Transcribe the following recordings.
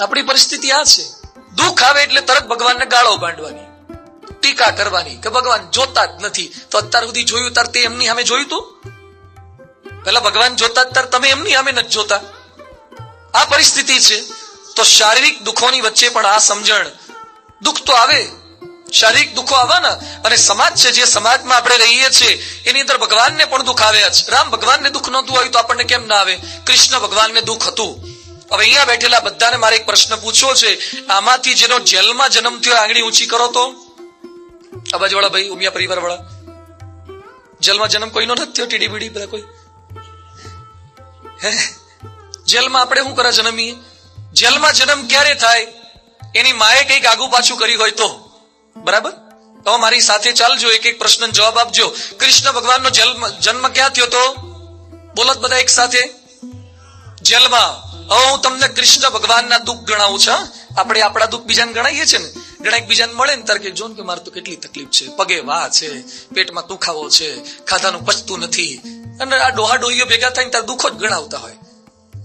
આપણી પરિસ્થિતિ આ છે. દુઃખ આવે એટલે તરત ભગવાનને ગાળો બાંધવાની, ટીકા કરવાની કે ભગવાન જોતા જ નથી. તો અત્યાર સુધી જોયું તાર તે એમની સામે જોયું તું? પેલા ભગવાન જોતા તાર તમે એમની સામે નથી જોતા. આ પરિસ્થિતિ છે. તો શારીરિક દુઃખોની વચ્ચે પણ આ સમજણ, દુઃખ તો આવે, શારીરિક દુઃખો આવવાના, અને સમાજ છે જે સમાજમાં આપણે રહીએ છીએ એની અંદર ભગવાનને પણ દુઃખ આવે છે. રામ ભગવાનને દુઃખ નહોતું આવ્યું તો આપણને કેમ ના આવે? કૃષ્ણ ભગવાનને દુઃખ હતું. હવે અહીંયા બેઠેલા બધાને મારે એક પ્રશ્ન પૂછવો છે, આમાંથી જેનો જેલમાં જન્મ થયો આંગળી ઊંચી કરો તો. અબાજ વાળા ભાઈ, ઉમિયા પરિવાર વાળા, જેલમાં જન્મ કોઈનો નથી થયો? ટીડી બીડી બધા કોઈ? હે, જેલમાં આપણે શું કરે જન્મીએ? જેલમાં જન્મ ક્યારે થાય? એની માએ કઈક આગુ પાછું કર્યું હોય તો. બરાબર? તો મારી સાથે ચાલજો, એક એક પ્રશ્ન જવાબ આપજો. કૃષ્ણ ભગવાનનો જન્મ ક્યાં થયો તો? બોલો બધા એક સાથે. જેલમાં. હવે હું તમને કૃષ્ણ ભગવાનના દુઃખ ગણાવું છું. આપણે આપણા દુઃખ બીજાને ગણાવીએ છીએ ને, ગણાય બીજાને મળે ને તારે કે જો કે મારે તો કેટલી તકલીફ છે, પગે વાહ છે, પેટમાં દુખાવો છે, ખાધાનું પચતું નથી, અને આ ડોહા ડોહીઓ ભેગા થઈને તાર દુઃખો જ ગણાવતા હોય.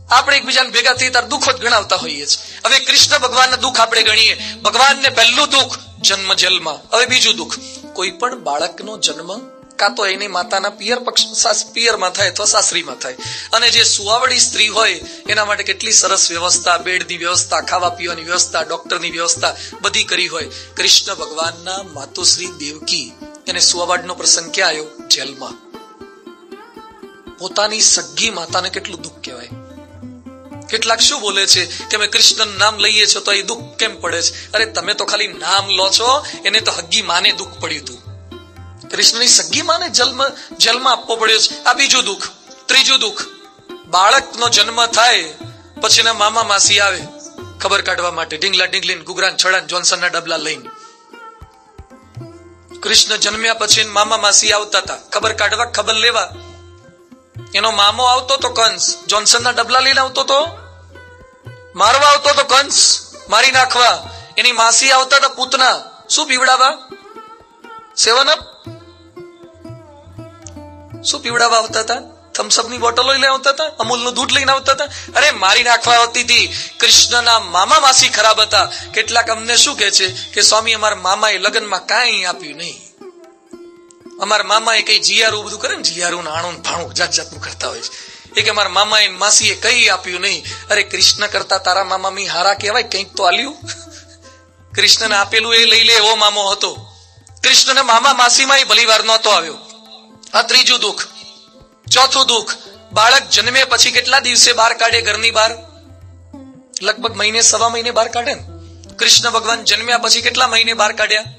આપણે એકબીજાને ભેગા થઈ તાર દુઃખો જ ગણાવતા હોઈએ છીએ. હવે કૃષ્ણ ભગવાનના દુઃખ આપણે ગણીએ. ભગવાનને પહેલું દુઃખ જન્મ જેલમાં. હવે બીજું દુઃખ, કોઈ પણ બાળકનો જન્મ કાં તો એની માતાના પિયરમાં થાય અથવા સાસરીમાં થાય, અને જે સુવાવડી સ્ત્રી હોય એના માટે કેટલી સરસ વ્યવસ્થા, બેડની વ્યવસ્થા, ખાવા પીવાની વ્યવસ્થા, ડોક્ટરની વ્યવસ્થા બધી કરી હોય. કૃષ્ણ ભગવાનના માતુશ્રી દેવકી, એને સુવાવડનો પ્રસંગ ક્યાં આવ્યો? જેલમાં. પોતાની સગ્ગી માતાને કેટલું દુઃખ કહેવાય. કેટલાક શું બોલે છે કે અમે કૃષ્ણનું નામ લઈએ છો તો એ દુઃખ કેમ પડે છે? અરે તમે તો ખાલી નામ લો છો, એને તો હગ્ગી માને દુઃખ પડ્યું હતું. કૃષ્ણની સગ્ગી માને જેલમાં આપવો પડ્યો છે. આ બીજું દુઃખ. ત્રીજું દુઃખ, બાળકનો જન્મ થાય પછી એના મામા માસી આવે ખબર કાઢવા માટે, ઢીંગલા ઢીંગલીન ગુગરાન છડાન જોન્સનના ડબલા લઈને. કૃષ્ણ જન્મ્યા પછી મામા માસી આવતા હતા ખબર કાઢવા, ખબર લેવા. એનો મામો આવતો તો કંસ, જોન્સનના ડબલા લઈને આવતો તો, મારવા આવતો તો કંસ, મારી નાખવા. એની માસી આવતા હતા પૂતના, શું પીવડાવવા? 7 અપ. શું પીવડાવવા આવતા હતા? થમ્સઅપ ની બોટલો લઈને આવતા હતા, અમૂલનું દૂધ લઈને આવતા હતા. અરે મારી નાખવા આવતી હતી. કૃષ્ણના મામા માસી ખરાબ હતા. કેટલાક અમને શું કહે છે કે સ્વામી અમારા મામાએ લગ્નમાં કાંઈ આપ્યું નહીં, અમારા મામાએ કઈ જીયારું બધું કરે ને, જીયારું નાણું ભાણું જાત જાતનું કરતા હોય છે. એ કે અમારા મામાએ માસીએ કઈ આપ્યું નહીં. અરે કૃષ્ણ કરતા તારા મામા મી હારા કહેવાય, કંઈક તો આલ્યું. કૃષ્ણને આપેલું એ લઈ લે એવો મામો હતો. કૃષ્ણને મામા માસીમાં ભલી વાર નહોતો આવ્યો. આ ત્રીજું દુઃખ. ચોથું દુઃખ, બાળક જન્મે પછી કેટલા દિવસે બહાર કાઢે ઘરની બહાર? લગભગ મહિને સવા મહિને બહાર કાઢે ને. કૃષ્ણ ભગવાન જન્મ્યા પછી કેટલા મહિને બહાર કાઢ્યા?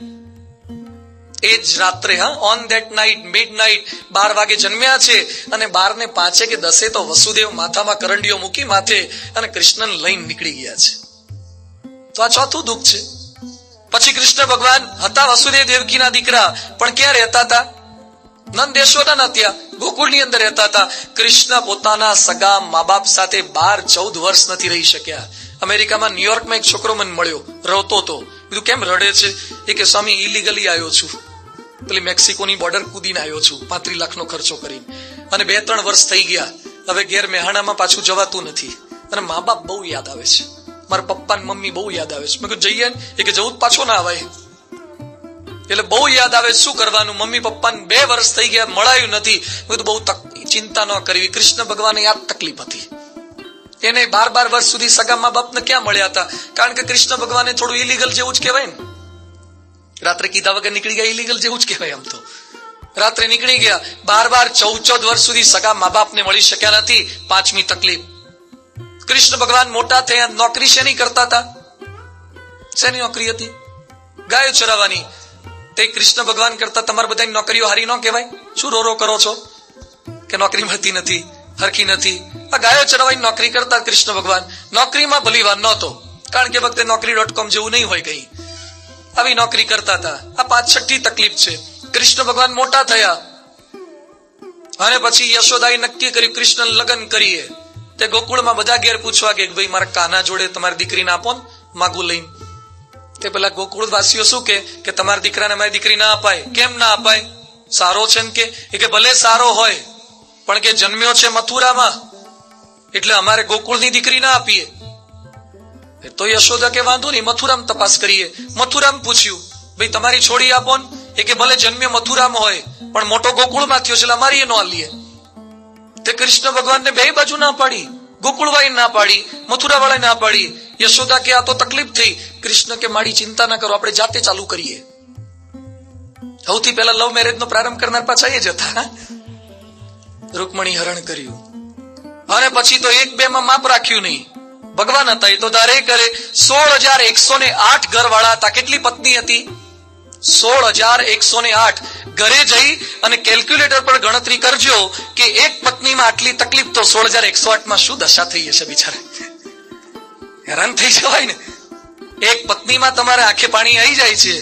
એ જ રાત્રે, on that night, mid night 12 વાગે જન્મ્યા છે, અને 12:05 કે 10 તો વસુદેવ માથામાં કરંડીઓ મૂકી માથે અને કૃષ્ણને લઈને નીકળી ગયા છે. તો આ ચોથું દુઃખ છે. પછી કૃષ્ણ ભગવાન હતા વસુદેવ દેવકીના દીકરા, પણ ક્યાં રહેતા હતા? નંદ યશોદાના ત્યાં ગોકુળની અંદર રહેતા હતા. કૃષ્ણ પોતાના સગા મા બાપ સાથે 12-14 વર્ષ નથી રહી શક્યા. અમેરિકામાં ન્યુયોર્કમાં એક છોકરો મને મળ્યો, રડતો હતો. બીજું કેમ રડે છે? એ કે સ્વામી ઇલીગલી આવ્યો છું, પેલી મેક્સિકોની બોર્ડર કૂદીને આવ્યો છું 35 લાખનો ખર્ચો કરીને, અને 2-3 વર્ષ થઈ ગયા. હવે ઘેર મેહાણામાં પાછું જવાતું નથી, અને મા બાપ બહુ યાદ આવે છે, મારા પપ્પા ને મમ્મી બહુ યાદ આવે છે. મેં કહ્યું જઈએ ને? એ કે જવું જ પાછો ના આવાય. એટલે બહુ યાદ આવે. શું કરવાનું? મમ્મી પપ્પાને 2 વર્ષ થઈ ગયા, મળાયું નથી. મેં કીધું બહુ ચિંતા ન કરવી. કૃષ્ણ ભગવાને આ તકલીફ હતી. એને 12 વર્ષ સુધી સગા મા બાપને ક્યાં મળ્યા હતા? કારણ કે કૃષ્ણ ભગવાને થોડું ઇલીગલ જેવું જ કહેવાય ને. રાત્રે કીધા વગર નીકળી ગયા, ઇલીગલ જેવું જ કહેવાય. આમ તો રાત્રે નીકળી ગયા. 12-14 વર્ષ સુધી સગા મા બાપને મળી શક્યા નથી. 5મી તકલીફ. કૃષ્ણ ભગવાન મોટા થયા, નોકરી શેની કરતા હતા? શેની નોકરી હતી? ગાયો ચરાવવાની. તે કૃષ્ણ ભગવાન કરતા તમારે બધાની નોકરીઓ હારી ન કહેવાય? શું રો કરો છો કે નોકરી મળતી નથી, હરખી નથી? આ ગાયો ચરાવવાની નોકરી કરતા કૃષ્ણ ભગવાન. નોકરીમાં ભલીવાર નહોતો, કારણ કે વખતે નોકરી.com જેવું નહીં હોય કઈ. આવી નોકરી કરતા હતા. આ 5-6ઠી તકલીફ છે. કૃષ્ણ ભગવાન મોટા થયા, અને પછી યશોદાએ નક્કી કર્યું કૃષ્ણ લગ્ન કરીએ. તે ગોકુળમાં બધા ઘેર પૂછવા કે ભાઈ મારા કાના જોડે તમારી દીકરીને આપો ને માગું લઈને. તે પેલા ગોકુળ વાસીઓ શું કે તમારી દીકરાને મારી દીકરી ના અપાય. કેમ ના અપાય? સારો છે ને? કે ભલે સારો હોય, પણ કે જન્મ્યો છે મથુરામાં, એટલે અમારે ગોકુળની દીકરી ના આપીએ. તો યશોદા કે વાંધો નહીં, મથુરામાં તપાસ કરીએ. મથુરામાં પૂછ્યું, ભાઈ તમારી છોડી આપો ને. એ કે ભલે જન્મ્ય મથુરામાં હોય પણ મોટો ગોકુળમાં થયો છે, એટલે અમારી એ નો આલીએ. તે કૃષ્ણ ભગવાનને બે બાજુ ના પાડી, ગોકુળવાળી ના પાડી, મથુરા વાળા ના પાડી. યશોદા કે આ તો તકલીફ થઈ. કૃષ્ણ કે મારી ચિંતા ના કરો, આપણે જાતે ચાલુ કરીએ. સૌથી પહેલા લવ મેરેજ નો પ્રારંભ કરનાર પાછા એ જ હતા. રૂકમણી હરણ કર્યું અને પછી તો 1-2 માં માપ રાખ્યું નહીં. ભગવાન હતા એ તો ધારે કરે. 16,108 ઘર વાળા હતા. કેટલી પત્ની હતી? 16,108. ઘરે જઈ અને કેલ્ક્યુલેટર પર ગણતરી કરજો કે એક પત્નીમાં આટલી તકલીફ, તો 16,108 માં શું દશા થઈ હશે બિચારા. હેરાન થઈ જવાય ને. એક પત્નીમાં તમારે આંખે પાણી આવી જાય છે,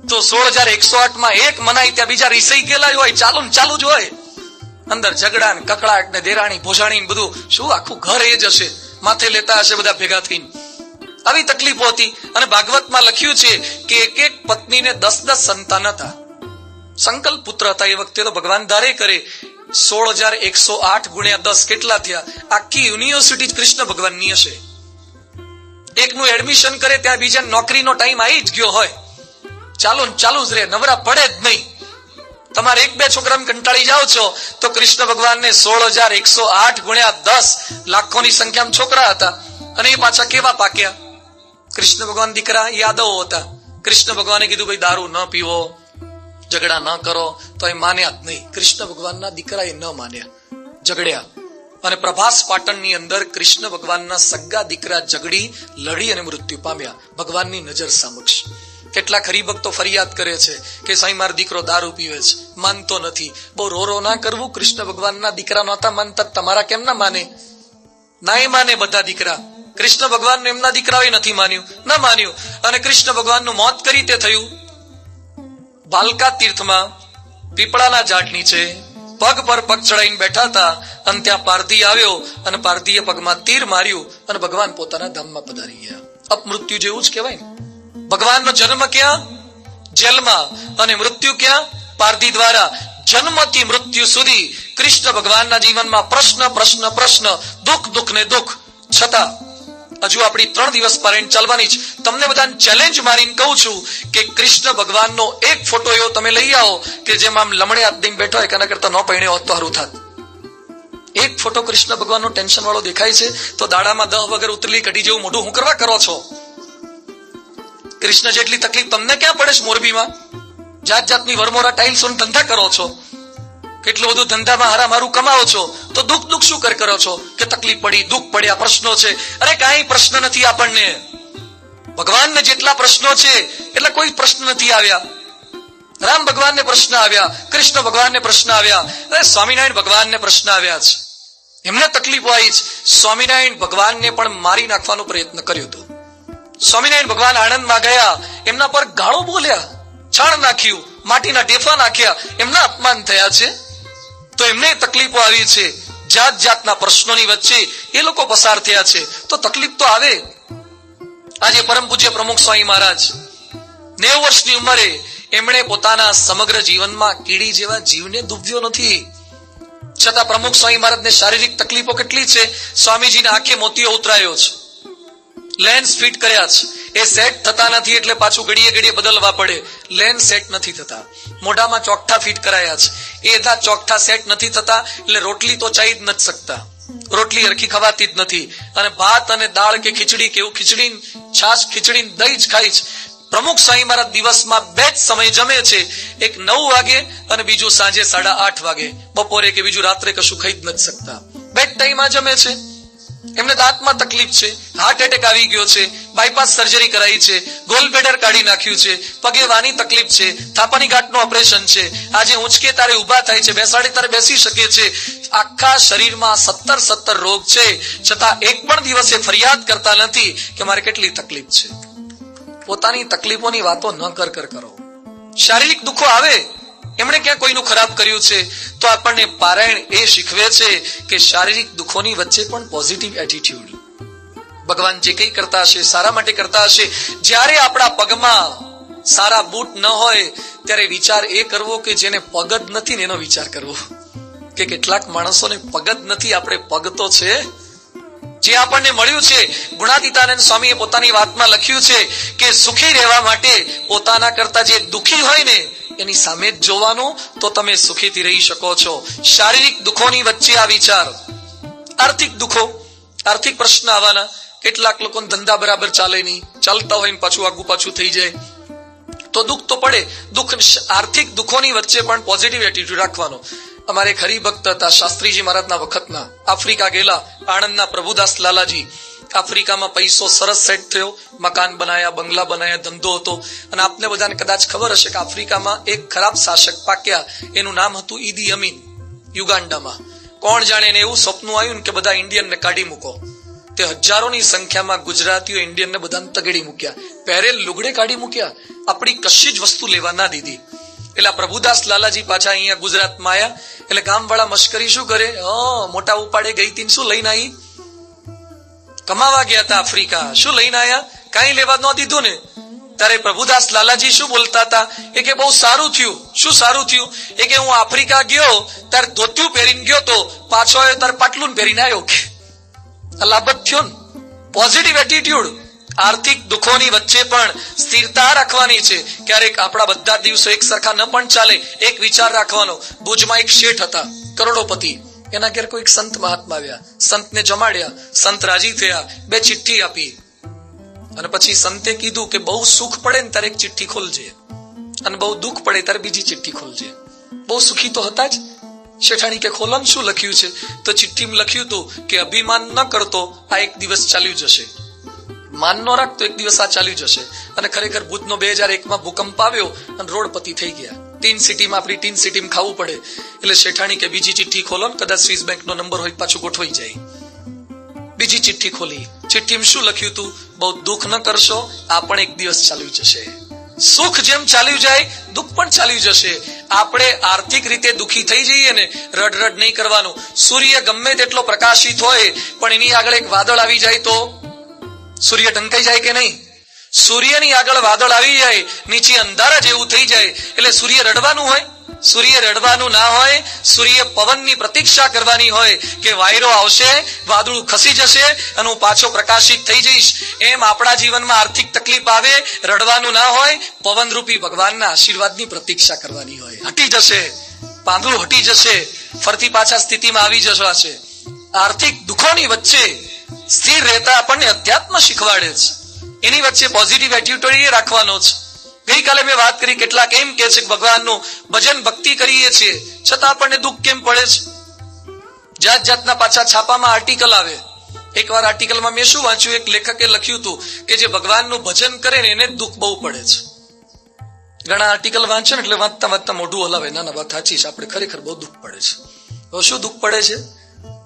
તો 16,108 માં એક મનાય ત્યાં બીજા રિસાઈ ગયેલા હોય, ચાલુ ને ચાલુ જ હોય. અંદર ઝઘડા ને કકડાટ ને દેરાણી ભોજાણી બધું, શું આખું ઘર એ જ હશે, માથે લેતા હશે બધા ભેગા થઈને. આવી તકલીફો હતી. અને ભાગવતમાં લખ્યું છે કે એક પત્નીને 10 સંતાન હતા. સંકલ્પ પુત્ર હતા. એ વખતે તો ભગવાન ધારે કરે 16,108 ગુણ્યા 10 કેટલા થયા? આખી યુનિવર્સિટી જ કૃષ્ણ ભગવાનની હશે. એકનું એડમિશન કરે ત્યાં બીજા નોકરીનો ટાઈમ આવી જ ગયો હોય, ચાલુ જ રહે, નવરા પડે જ નહીં. તમારે 1-2 છોકરાને કંટાળી જાઓ છો તો કૃષ્ણ ભગવાનને 16,108 ગુણ્યા 10 લાખોની સંખ્યામાં છોકરા હતા. અને એ પાછા કેવા પાક્યા? કૃષ્ણ ભગવાન દીકરા યાદવો હતા. કૃષ્ણ ભગવાને કીધું ભાઈ દારૂ ન પીવો, ઝઘડા ન કરો, તો એ માન્યા જ નહીં. કૃષ્ણ ભગવાનના દીકરા એ ન માન્યા, ઝઘડ્યા. અને પ્રભાસ પાટણની અંદર કૃષ્ણ ભગવાનના સગા દીકરા ઝઘડી લડી અને મૃત્યુ પામ્યા ભગવાનની નજર સમક્ષ. કેટલાક હરિભક્તો ફરિયાદ કરે છે કે સાંઈ મારો દીકરો દારૂ પીવે છે, માનતો નથી. બહુ રો ના કરવું. કૃષ્ણ ભગવાનના દીકરા નહોતા માનતા, તમારા કેમ ના માને? ના માને બધા દીકરા. કૃષ્ણ ભગવાન એમના દીકરાએ નથી માન્યું, ના માન્યું. અને કૃષ્ણ ભગવાનનું મોત કરી તે થયું બાલકા તીર્થમાં પીપળાના ઝાડ નીચે પગ પર પગ ચડાઈને બેઠા હતા. અને ત્યાં પારધી આવ્યો અને પારધીએ પગમાં તીર માર્યું અને ભગવાન પોતાના ધામમાં પધારી ગયા. અપમૃત્યુ જેવું જ કહેવાય ને. ભગવાનનો જન્મ ક્યાં? જેલમાં. અને મૃત્યુ ક્યાં? પારધી દ્વારા. જન્મથી મૃત્યુ સુધી કૃષ્ણ ભગવાનના જીવનમાં પ્રશ્ન, દુઃખ ને દુઃખ. છતાં હજુ આપણી 3 દિવસ પારાયણ ચાલવાની જ. તમને બધાને ચેલેન્જ મારીને કહું છું કે કૃષ્ણ ભગવાનનો એક ફોટો એવો તમે લઈ આવો કે જેમાં આમ લમણે હાથ દઈને બેઠો હોય, એના કરતા ન પરણ્યો હોત તો સારું થાત. એક ફોટો કૃષ્ણ ભગવાનનો ટેન્શન વાળો દેખાય છે તો દાડામાં 10 વગર ઉતરલી કઢી જેવું મોઢું હું કરવા કરો છો? કૃષ્ણ જેટલી તકલીફ તમને ક્યાં પડે છે? મોરબીમાં જાતની વરમોરા ટાઇલ્સો ધંધા કરો છો, કેટલું બધું ધંધામાં હારામારું કમાવો છો, તો દુઃખ શું કરો છો કે તકલીફ પડી, દુઃખ પડ્યા, પ્રશ્નો છે. અરે કાંઈ પ્રશ્ન નથી આપણને. ભગવાનને જેટલા પ્રશ્નો છે એટલે કોઈ પ્રશ્ન નથી આવ્યા. રામ ભગવાનને પ્રશ્ન આવ્યા, કૃષ્ણ ભગવાનને પ્રશ્ન આવ્યા, સ્વામિનારાયણ ભગવાનને પ્રશ્ન આવ્યા છે. એમને તકલીફો આવી છે. સ્વામિનારાયણ ભગવાનને પણ મારી નાખવાનો પ્રયત્ન કર્યો હતો. સ્વામિનારાયણ ભગવાન આણંદમાં ગયા, એમના પર ગાળો બોલ્યા, છાણ નાખ્યું, માટીના ઢેફા નાખ્યા, એમના અપમાન થયા છે. તો એમને તકલીફો આવી છે. જાતના પ્રશ્નોની વચ્ચે એ લોકો પસાર થયા છે, તો તકલીફ તો આવે. આજે પરમ પૂજ્ય પ્રમુખ સ્વામી મહારાજ 90 વર્ષની ઉંમરે એમણે પોતાના સમગ્ર જીવનમાં કીડી જેવા જીવને દુભ્યો નથી. છતાં પ્રમુખ સ્વામી મહારાજને શારીરિક તકલીફો કેટલી છે. સ્વામીજીના આંખે મોતિયો ઉતરાયો છે, લેન્સ ફિટ કર્યા છે, એ સેટ થતા નથી એટલે પાછું ઘડીએ બદલવા પડે. લેન્સ સેટ નથી થતા. મોઢામાં ચોકઠા ફિટ કરાયા છે, એ ચોકઠા સેટ નથી થતા એટલે રોટલી તો ચાઈ જ નથી શકતા, રોટલી હરખી ખવાતી જ નથી. અને ભાત અને દાળ કે ખીચડી કેવું, ખીચડી છાશ, ખીચડી દહીં જ ખાય છે. પ્રમુખ સ્વામી મહારાજ દિવસમાં 2 જ સમય જમે છે, એક 9 વાગે અને બીજું સાંજે 8:30 વાગે. બપોરે કે બીજું રાત્રે કશું ખાઈ જ નથી શકતા. 2 ટાઈમમાં જમે છે. એમને દાંતમાં તકલીફ છે, હાર્ટ એટેક આવી ગયો છે, બાયપાસ સર્જરી કરાઈ છે, ગોલબ્લેડર કાઢી નાખ્યું છે, પગે વાની તકલીફ છે, થાપાની ગાંઠનું ઓપરેશન છે. આજે ઊંચકે તારે ઉભા થાય છે, બેસાડે તારે બેસી શકે છે. આખા શરીરમાં 17 રોગ છે, છતાં એક પણ દિવસે ફરિયાદ કરતા નથી કે મારે કેટલી તકલીફ છે. પોતાની તકલીફોની વાતો ન કરો. શારીરિક દુઃખો આવે, એમણે ક્યાં કોઈનું ખરાબ કર્યું છે? તો આપણને પારાયણ એ શીખવે છે કે શારીરિક દુઃખોની વચ્ચે પણ પોઝિટિવ એટીટ્યુડ. ભગવાન જે કંઈ કરતા હશે સારા માટે કરતા હશે. જ્યારે આપણા પગમાં સારા બૂટ ન હોય ત્યારે વિચાર એ કરવો કે જેને પગ જ નથી ને એનો વિચાર કરવો. કે કેટલાક માણસોને પગ જ નથી, આપણે પગ તો છે. જે આપણને મળ્યું છે, ગુણાતીતાનંદ સ્વામીએ પોતાની વાતમાં લખ્યું છે કે સુખી રહેવા માટે પોતાના કરતા જે દુઃખી હોય ને એની સામે જ જોવાનું, તો તમે સુખીથી રહી શકો છો. શારીરિક દુઃખોની વચ્ચે આ વિચાર. આર્થિક દુઃખો, આર્થિક પ્રશ્ન આવવાના. કેટલાક લોકો ધંધા બરાબર ચાલે નહીં, ચાલતા હોય ને પાછું આગુ પાછું થઈ જાય, તો દુઃખ તો પડે. દુઃખ, આર્થિક દુઃખોની વચ્ચે પણ પોઝિટિવ એટીટ્યુડ રાખવાનો. અમારે હરિભક્ત હતા શાસ્ત્રીજી મહારાજના વખતના, આફ્રિકા ગયેલા, આણંદના પ્રભુદાસ લાલાજી. આફ્રિકામાં પૈસો સરસ સેટ થયો, મકાન બનાયા, બંગલા બનાયા, ધંધો હતો. અને આપને બધાને કદાચ ખબર હશે કે આફ્રિકામાં એક ખરાબ શાસક પાક્યા, એનું નામ હતું ઈદી અમીન, યુગાન્ડામાં. કોણ જાણે એને એવું સપનું આવ્યું કે બધા ઇન્ડિયનને કાઢી મૂકો. તે હજારોની સંખ્યામાં ગુજરાતીઓ ઇન્ડિયનને બધાને તગડી મૂક્યા, પહેરેલ લુગડે કાઢી મૂક્યા, આપણી કશી જ વસ્તુ લેવા ના દીધી. એટલે પ્રભુદાસ લાલાજી પાછા અહીંયા ગુજરાતમાં આવ્યા. એટલે ગામવાળા મશ્કરી શું કરે, મોટા ઉપાડે ગઈ તીન શું લઈને આવી, કમાવા ગયા હતા આફ્રિકા, શું લઈને આવ્યા, કઈ લેવા ન દીધું ને. ત્યારે પ્રભુદાસ લાલાજી શું બોલતા હતા, એ કે બહુ સારું થયું. શું સારું થયું? એ કે હું આફ્રિકા ગયો ત્યારે ધોતિયું પહેરીને ગયો તો, પાછો આવ્યો ત્યારે પાટલું પહેરીને આવ્યો. કે લાભ જ થયો ને. Positive attitude. આર્થિક દુઃખોની વચ્ચે પણ સ્થિરતા રાખવાની છે. ક્યારેક આપણા બધા દિવસો એક સરખા ન પણ ચાલે. એક વિચાર રાખવાનો. ભુજમાં એક શેઠ હતા, કરોડોપતિ. એના ઘેર કોઈ સંત મહાત્મા આવ્યા, સંતને જમાડ્યા, સંત રાજી થયા, 2 ચિઠ્ઠી આપી. અને પછી સંતે કીધું કે બહુ સુખ પડે ને ત્યારે એક ચિઠ્ઠી ખોલજે, અને બહુ દુઃખ પડે ત્યારે બીજી ચિઠ્ઠી ખોલજે. બહુ સુખી તો હતા જ. શેઠાણી કે ખોલન શું લખ્યું છે? તો ચિઠ્ઠીમાં લખ્યું હતું કે અભિમાન ન કરતો, આ એક દિવસ ચાલ્યું જશે. માન નો રાખતો, એક દિવસ આ ચાલ્યું જશે. અને ખરેખર ભૂતનો 2001માં ભૂકંપ આવ્યો અને રોડપતિ થઈ ગયા. ટીન સિટીમાં, આપણી ટીન સિટીમાં ખાવું પડે. એટલે શેઠાણી કે બીજી ચિઠ્ઠી ખોલો ને, કદાચ સ્વિસ બેંક નો નંબર હોય પાછું ગોઠવાઈ જાય. બીજી ચિઠ્ઠી ખોલી. ચિઠ્ઠીમાં શું લખ્યું હતું? બહુ દુઃખ ન કરશો, આ પણ એક દિવસ ચાલ્યું જશે. સુખ જેમ ચાલ્યું જાય, દુઃખ પણ ચાલ્યું જશે. આપણે આર્થિક રીતે દુઃખી થઈ જઈએ ને, રડ નહીં કરવાનું. સૂર્ય ગમે તેટલો પ્રકાશિત હોય, પણ એની આગળ એક વાદળ આવી જાય તો સૂર્ય ઢંકાઈ જાય કે નહીં? સૂર્યની આગળ વાદળ આવી જાય, નીચે અંધારા જેવું થઈ જાય, એટલે સૂર્ય રડવાનું હોય? સૂર્ય રડવાનું ના હોય. સૂર્ય પવનની પ્રતીક્ષા કરવાની હોય કે વાયરો આવશે, વાદળું ખસી જશે અને હું પાછો પ્રકાશિત થઈ જઈશ. એમ આપણા જીવનમાં આર્થિક તકલીફ આવે, રડવાનું ના હોય, પવનરૂપી ભગવાનના આશીર્વાદની પ્રતીક્ષા કરવાની હોય. હટી જશે, પાંદડું હટી જશે, ફરતી પાછા સ્થિતિમાં આવી જશે. આર્થિક દુઃખોની વચ્ચે સ્થિર રહેતા આપણને અધ્યાત્મ શીખવાડે છે. એની વચ્ચે પોઝિટિવ એટીટ્યુડ રાખવાનો છે. ગઈકાલે મેં વાત કરી, કેટલાક એમ કે છે કે ભગવાનનું ભજન ભક્તિ કરીએ છીએ છતાં આપણને દુઃખ કેમ પડે છે? જાત જાતના પાછા છાપામાં આર્ટિકલ આવે. એકવાર આર્ટિકલમાં મેં શું વાંચ્યું, એક લેખકે લખ્યું હતું કે જે ભગવાનનું ભજન કરે ને એને દુઃખ બહુ પડે છે. ઘણા આર્ટિકલ વાંચે ને એટલે વાંચતા વાંચતા મોઢું હલાવે, ના વાત સાચી છે, આપણે ખરેખર બહુ દુઃખ પડે છે. તો શું દુઃખ પડે છે?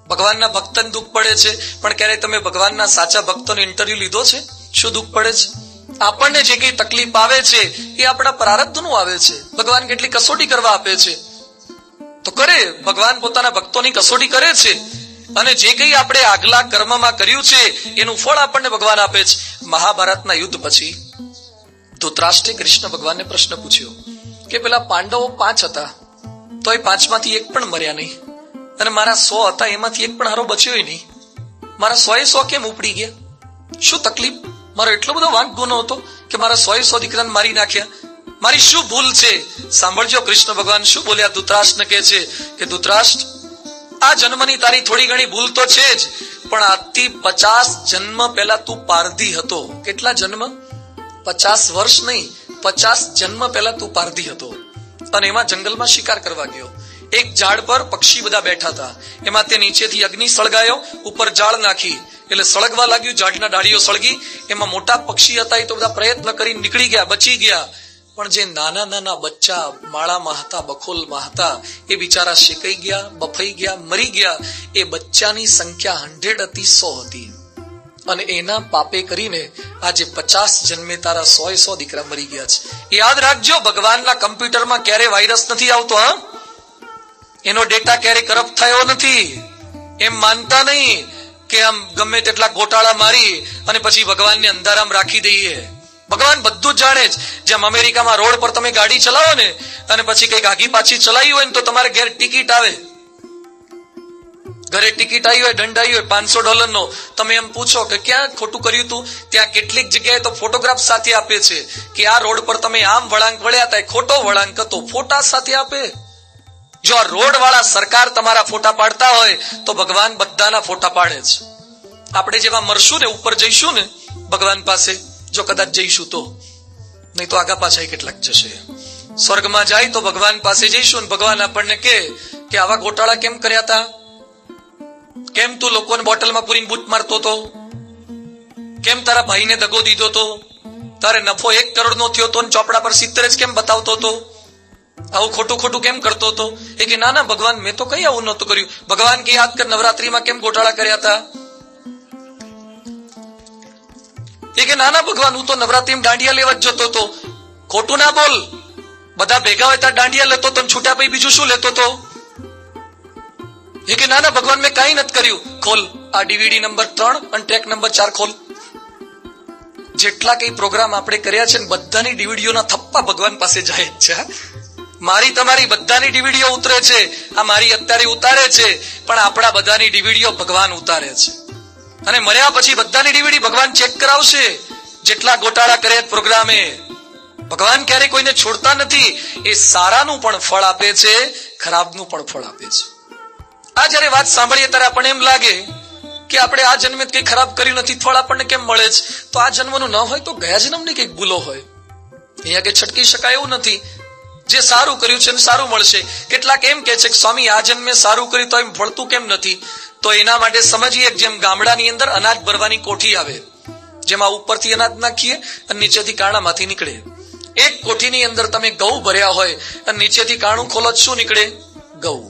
ભગવાનના ભક્તને દુઃખ પડે છે. પણ ક્યારે તમે ભગવાનના સાચા ભક્તોનો ઇન્ટરવ્યુ લીધો છે? શું દુઃખ પડે છે? આપણને જે કઈ તકલીફ આવે છે એ આપણા પ્રારબ્ધનું આવે છે. ભગવાન કેટલી કસોટી કરવા આપે છે તો કરે. ભગવાન પોતાના ભક્તોની કસોટી કરે છે, અને જે કઈ આપણે આગલા કર્મમાં કર્યું છે એનું ફળ આપણને ભગવાન આપે છે. મહાભારતના યુદ્ધ પછી ધૃતરાષ્ટ્રે કૃષ્ણ ભગવાનને પ્રશ્ન પૂછ્યો કે પેલા પાંડવો 5 હતા, તો એ 5માંથી એક પણ મર્યા નહીં, અને મારા 100 હતા એમાંથી એક પણ હારો બચ્યો નહીં. મારા 100 કેમ ઉપડી ગયા? શું તકલીફ? મારો એટલો બધો વાંક ગુનો હતો કે મારા 100 દીકરાને મારી નાખ્યા. મારી શું ભૂલ છે? સાંભળજો, કૃષ્ણ ભગવાન શું બોલ્યા ધૃતરાષ્ટ્રને કહે છે કે ધૃતરાષ્ટ્ર, આ જન્મની તારી થોડી ઘણી ભૂલ તો છે જ, પણ આજથી 50 જન્મ પહેલા તું પારધી હતો. કેટલા જન્મ? 50 વર્ષ નહીં, 50 જન્મ પહેલા તું પારધી હતો. અને એમાં જંગલમાં શિકાર કરવા ગયો. એક ઝાડ પર પક્ષી બધા બેઠા હતા, એમાં તે નીચેથી અગ્નિ સળગાયો, ઉપર જાળ નાખી, એટલે સળગવા લાગ્યું, ઝાડના ડાળીઓ સળગી. એમાં મોટા પક્ષી હતા એ તો બધા પ્રયત્ન કરી નીકળી ગયા, બચી ગયા. પણ જે નાના નાના બચ્ચા માળામાં હતા, બખોલમાં હતા, એ બિચારા શેકાઈ ગયા, બફાઈ ગયા, મરી ગયા. એ બચ્ચાની સંખ્યા 100 હતી, 100 હતી. અને એના પાપે કરીને આજે 50 જન્મે તારા 100 દીકરા મરી ગયા છે. યાદ રાખજો, ભગવાનના કમ્પ્યુટરમાં ક્યારે વાયરસ નથી આવતો. હા, એનો ડેટા ક્યારે કરપ્ટ થયો નથી. એમ માનતા નહીં કે આમ ગમે તેટલા ગોટાળા મારી અને પછી ભગવાનને અંધારામ રાખી દઈએ. ભગવાન બધું જ જાણે છે. જેમ અમેરિકામાં રોડ પર તમે ગાડી ચલાવો ને અને પછી કઈક આગી પાછી ચલાવી હોય ને તો તમારે ઘેર ટિકિટ આવે. ઘરે ટિકિટ આવી હોય, દંડ આવી હોય $500, તમે એમ પૂછો કે ક્યાં ખોટું કર્યું તું, ત્યાં કેટલીક જગ્યાએ તો ફોટોગ્રાફ સાથે આપે છે કે આ રોડ પર તમે આમ વળાંક વળ્યા હતા, ખોટો વળાંક હતો, ફોટા સાથે આપે. જો આ રોડ વાળા સરકાર તમારા ફોટા પાડતા હોય તો ભગવાન બધાના ફોટા પાડે છે. આપણે જેવા મરશું ને, ઉપર જઈશું ને ભગવાન પાસે, જો કદાચ જઈશું તો, નહીં તો આગા પાછા કેટલાક જશે. સ્વર્ગમાં જાય તો ભગવાન પાસે જઈશું ને ભગવાન આપણને કે આવા ગોટાળા કેમ કર્યા હતા, કેમ તું લોકોને બોટલમાં પૂરીને બૂટ મારતો હતો, કેમ તારા ભાઈને દગો દીધો તો, તારે નફો 1 કરોડ નો થયો તો ચોપડા પર 70 જ કેમ બતાવતો હતો, આવું ખોટું ખોટું કેમ કરતો હતો. એ કે ના ભગવાન, મેં તો કઈ આવું નહોતું કર્યું. ભગવાન કે યાદ કર, નવરાત્રીમાં કેમ ગોટાળા કર્યા હતા. એ કે ના ભગવાન, હું તો નવરાત્રીમાં દાંડિયા લેવા જ જતો હતો. ખોટું ના બોલ, બધા ભેગા હોય ત્યાં દાંડિયા લેતો તો, છૂટા પછી બીજું શું લેતો હતો. એ કે ના ભગવાન, મેં કઈ નથી કર્યું. ખોલ આ DVD નંબર 3 અને ટ્રેક નંબર 4 ખોલ. જેટલા કઈ પ્રોગ્રામ આપણે કર્યા છે ને બધાની ડીવીડીઓના થપ્પા ભગવાન પાસે જાય જ છે. મારી તમારી બધાની ડીવીડીઓ ઉતરે છે, આ મારી અત્યારે ઉતારે છે, પણ આપણા બધાની ડીવીડીઓ ભગવાન ઉતારે છે. અને મર્યા પછી બધાની ડીવીડી ભગવાન ચેક કરાવશે. જેટલા ગોટાળા કર્યા પ્રોગ્રામે, ભગવાન ક્યારે કોઈને છોડતા નથી. એ સારાનું પણ ફળ આપે છે, ખરાબનું પણ ફળ આપે છે. આ જયારે વાત સાંભળીએ ત્યારે આપણને એમ લાગે કે આપણે આ જન્મે કઈ ખરાબ કર્યું નથી, ફળ આપણને કેમ મળે છે. તો આ જન્મનું ન હોય તો ગયા જન્મની કઈક ભૂલો હોય. અહીંયા કે છટકી શકાય એવું નથી. જે સારું કર્યું છે સારું મળશે. કેટલાક એમ કે છે કે સ્વામી આ જન્મે સારું કર્યું તો એમ ફળતું કેમ નથી. તો એના માટે સમજીએ, જેમ ગામડાની અંદર અનાજ ભરવાની કોઠી આવે, જેમાં ઉપરથી અનાજ નાખીએ અને નીચેથી કાણામાંથી નીકળે. એક કોઠીની અંદર તમે ઘઉં ભર્યા હોય અને નીચેથી કાણું ખોલો શું નીકળે? ઘઉં.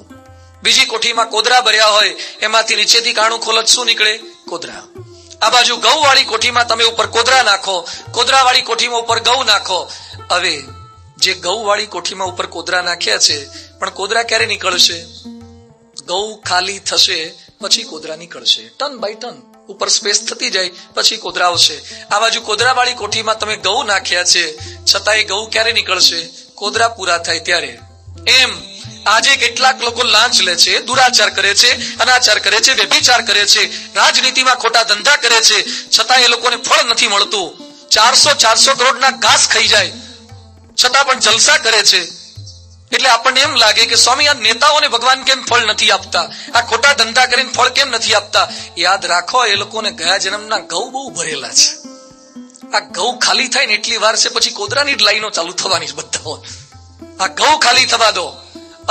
બીજી કોઠીમાં કોદરા ભર્યા હોય, એમાંથી નીચેથી કાણું ખોલો શું નીકળે? કોદરા. આ બાજુ ઘઉં વાળી કોઠીમાં તમે ઉપર કોદરા નાખો, કોદરા વાળી કોઠીમાં ઉપર ઘઉં નાખો. હવે જે ઘઉં વાળી કોઠીમાં ઉપર કોદરા નાખ્યા છે, પણ કોદરા ક્યારે નીકળશે? ઘઉં ખાલી થશે પછી કોદરા નીકળશે. ટન બાય ટન ઉપર સ્પેસ થતી જાય પછી કોદરા આવશે. આ બાજુ કોદરા વાળી કોઠીમાં તમે ઘઉં નાખ્યા છે, છતાં એ ઘઉં ક્યારે નીકળશે? કોદરા પૂરા થાય ત્યારે. એમ આજે કેટલાક લોકો લાંચ લે છે, દુરાચાર કરે છે, અનાચાર કરે છે, વ્યભિચાર કરે છે, રાજનીતિમાં ખોટા ધંધા કરે છે, છતાં એ લોકોને ફળ નથી મળતું. 400 કરોડના ઘાસ ખાઈ જાય છતાં પણ જલસા કરે છે. એટલે આપણને એમ લાગે કે સ્વામી આ નેતાઓને ભગવાન કેમ ફળ નથી આપતા, આ ખોટા ધંધા કરીને ફળ કેમ નથી આપતા. યાદ રાખો, એ લોકોને ગયા જન્મના ઘઉં બહુ ભરેલા છે. આ ઘઉં ખાલી થાય ને એટલી વાર છે પછી કોદરાની જ લાઈનો ચાલુ થવાની છે બધા. આ ઘઉં ખાલી થવા દો.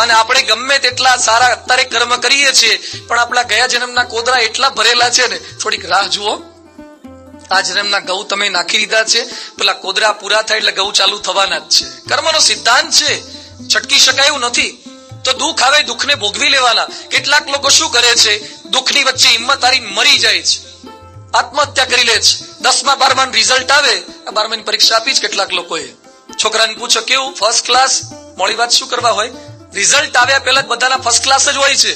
અને આપણે ગમે તેટલા સારા અત્યારે કર્મ કરીએ છીએ, પણ આપણા ગયા જન્મના કોદરા એટલા ભરેલા છે ને, થોડીક રાહ જુઓ. આ જન્મના ઘઉં તમે નાખી દીધા છે, પેલા કોદરા પૂરા થાય એટલે ઘઉં ચાલુ થવાના જ છે. કર્મનો સિદ્ધાંત છે, છટકી શકાય એવું નથી. તો દુઃખ આવે, દુઃખને ભોગવી લેવાના. કેટલાક લોકો શું કરે છે, દુઃખની વચ્ચે હિંમત હારી મરી જાય છે, આત્મહત્યા કરી લે છે. 10મા 12માનું રિઝલ્ટ આવે, 12માની પરીક્ષા આપી જ કેટલાક લોકોએ. છોકરાને પૂછો કેવું, ફર્સ્ટ ક્લાસ? મોડી વાત શું કરવા હોય? રિઝલ્ટ આવ્યા પહેલા બધાના ફર્સ્ટ ક્લાસ જ હોય છે.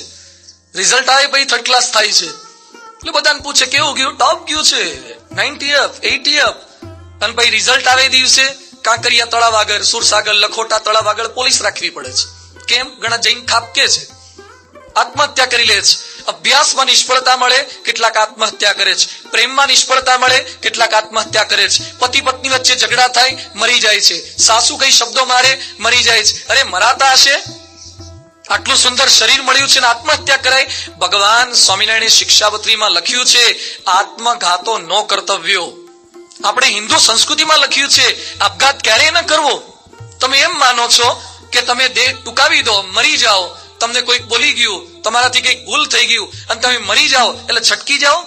રિઝલ્ટ આવે પછી થર્ડ ક્લાસ થાય છે. એટલે બધાને પૂછે કેવું ગયું? ટોપ ગયું છે, 90 અપ, 80 અપ. અને પછી રિઝલ્ટ આવે દિવસે કાંકરિયા તળાવ આગળ, સુરસાગર, લખોટા તળાવ આગળ પોલીસ રાખવી પડે છે. કેમ? ઘણા જૈન ખાપકે છે, આત્મહત્યા કરી લે છે. અભ્યાસમાં નિષ્ફળતા મળે, કેટલાક આત્મહત્યા કરે છે. પ્રેમમાં નિષ્ફળતા મળે, કેટલાક આત્મહત્યા કરે છે. પતિ પત્ની વચ્ચે ઝઘડા થાય, મરી જાય છે. સાસુ કઈ શબ્દો મારે, મરી જાય છે. અરે મરાતા હશે, આટલું સુંદર શરીર મળ્યું છે ને આત્મહત્યા કરાય. ભગવાન સ્વામિનારાયણ શિક્ષાપત્રીમાં લખ્યું છે, આત્મઘાતો ન કર્તવ્યો. આપણે હિન્દુ સંસ્કૃતિમાં લખ્યું છે, આપઘાત ક્યારેય ન કરવો. તમે એમ માનો છો કે તમે દેહ ટૂંકાવી દો, મરી જાઓ, તમને કોઈક બોલી ગયું, તમારાથી કઈક ભૂલ થઈ ગયું અને તમે મરી જાઓ એટલે છટકી જાઓ?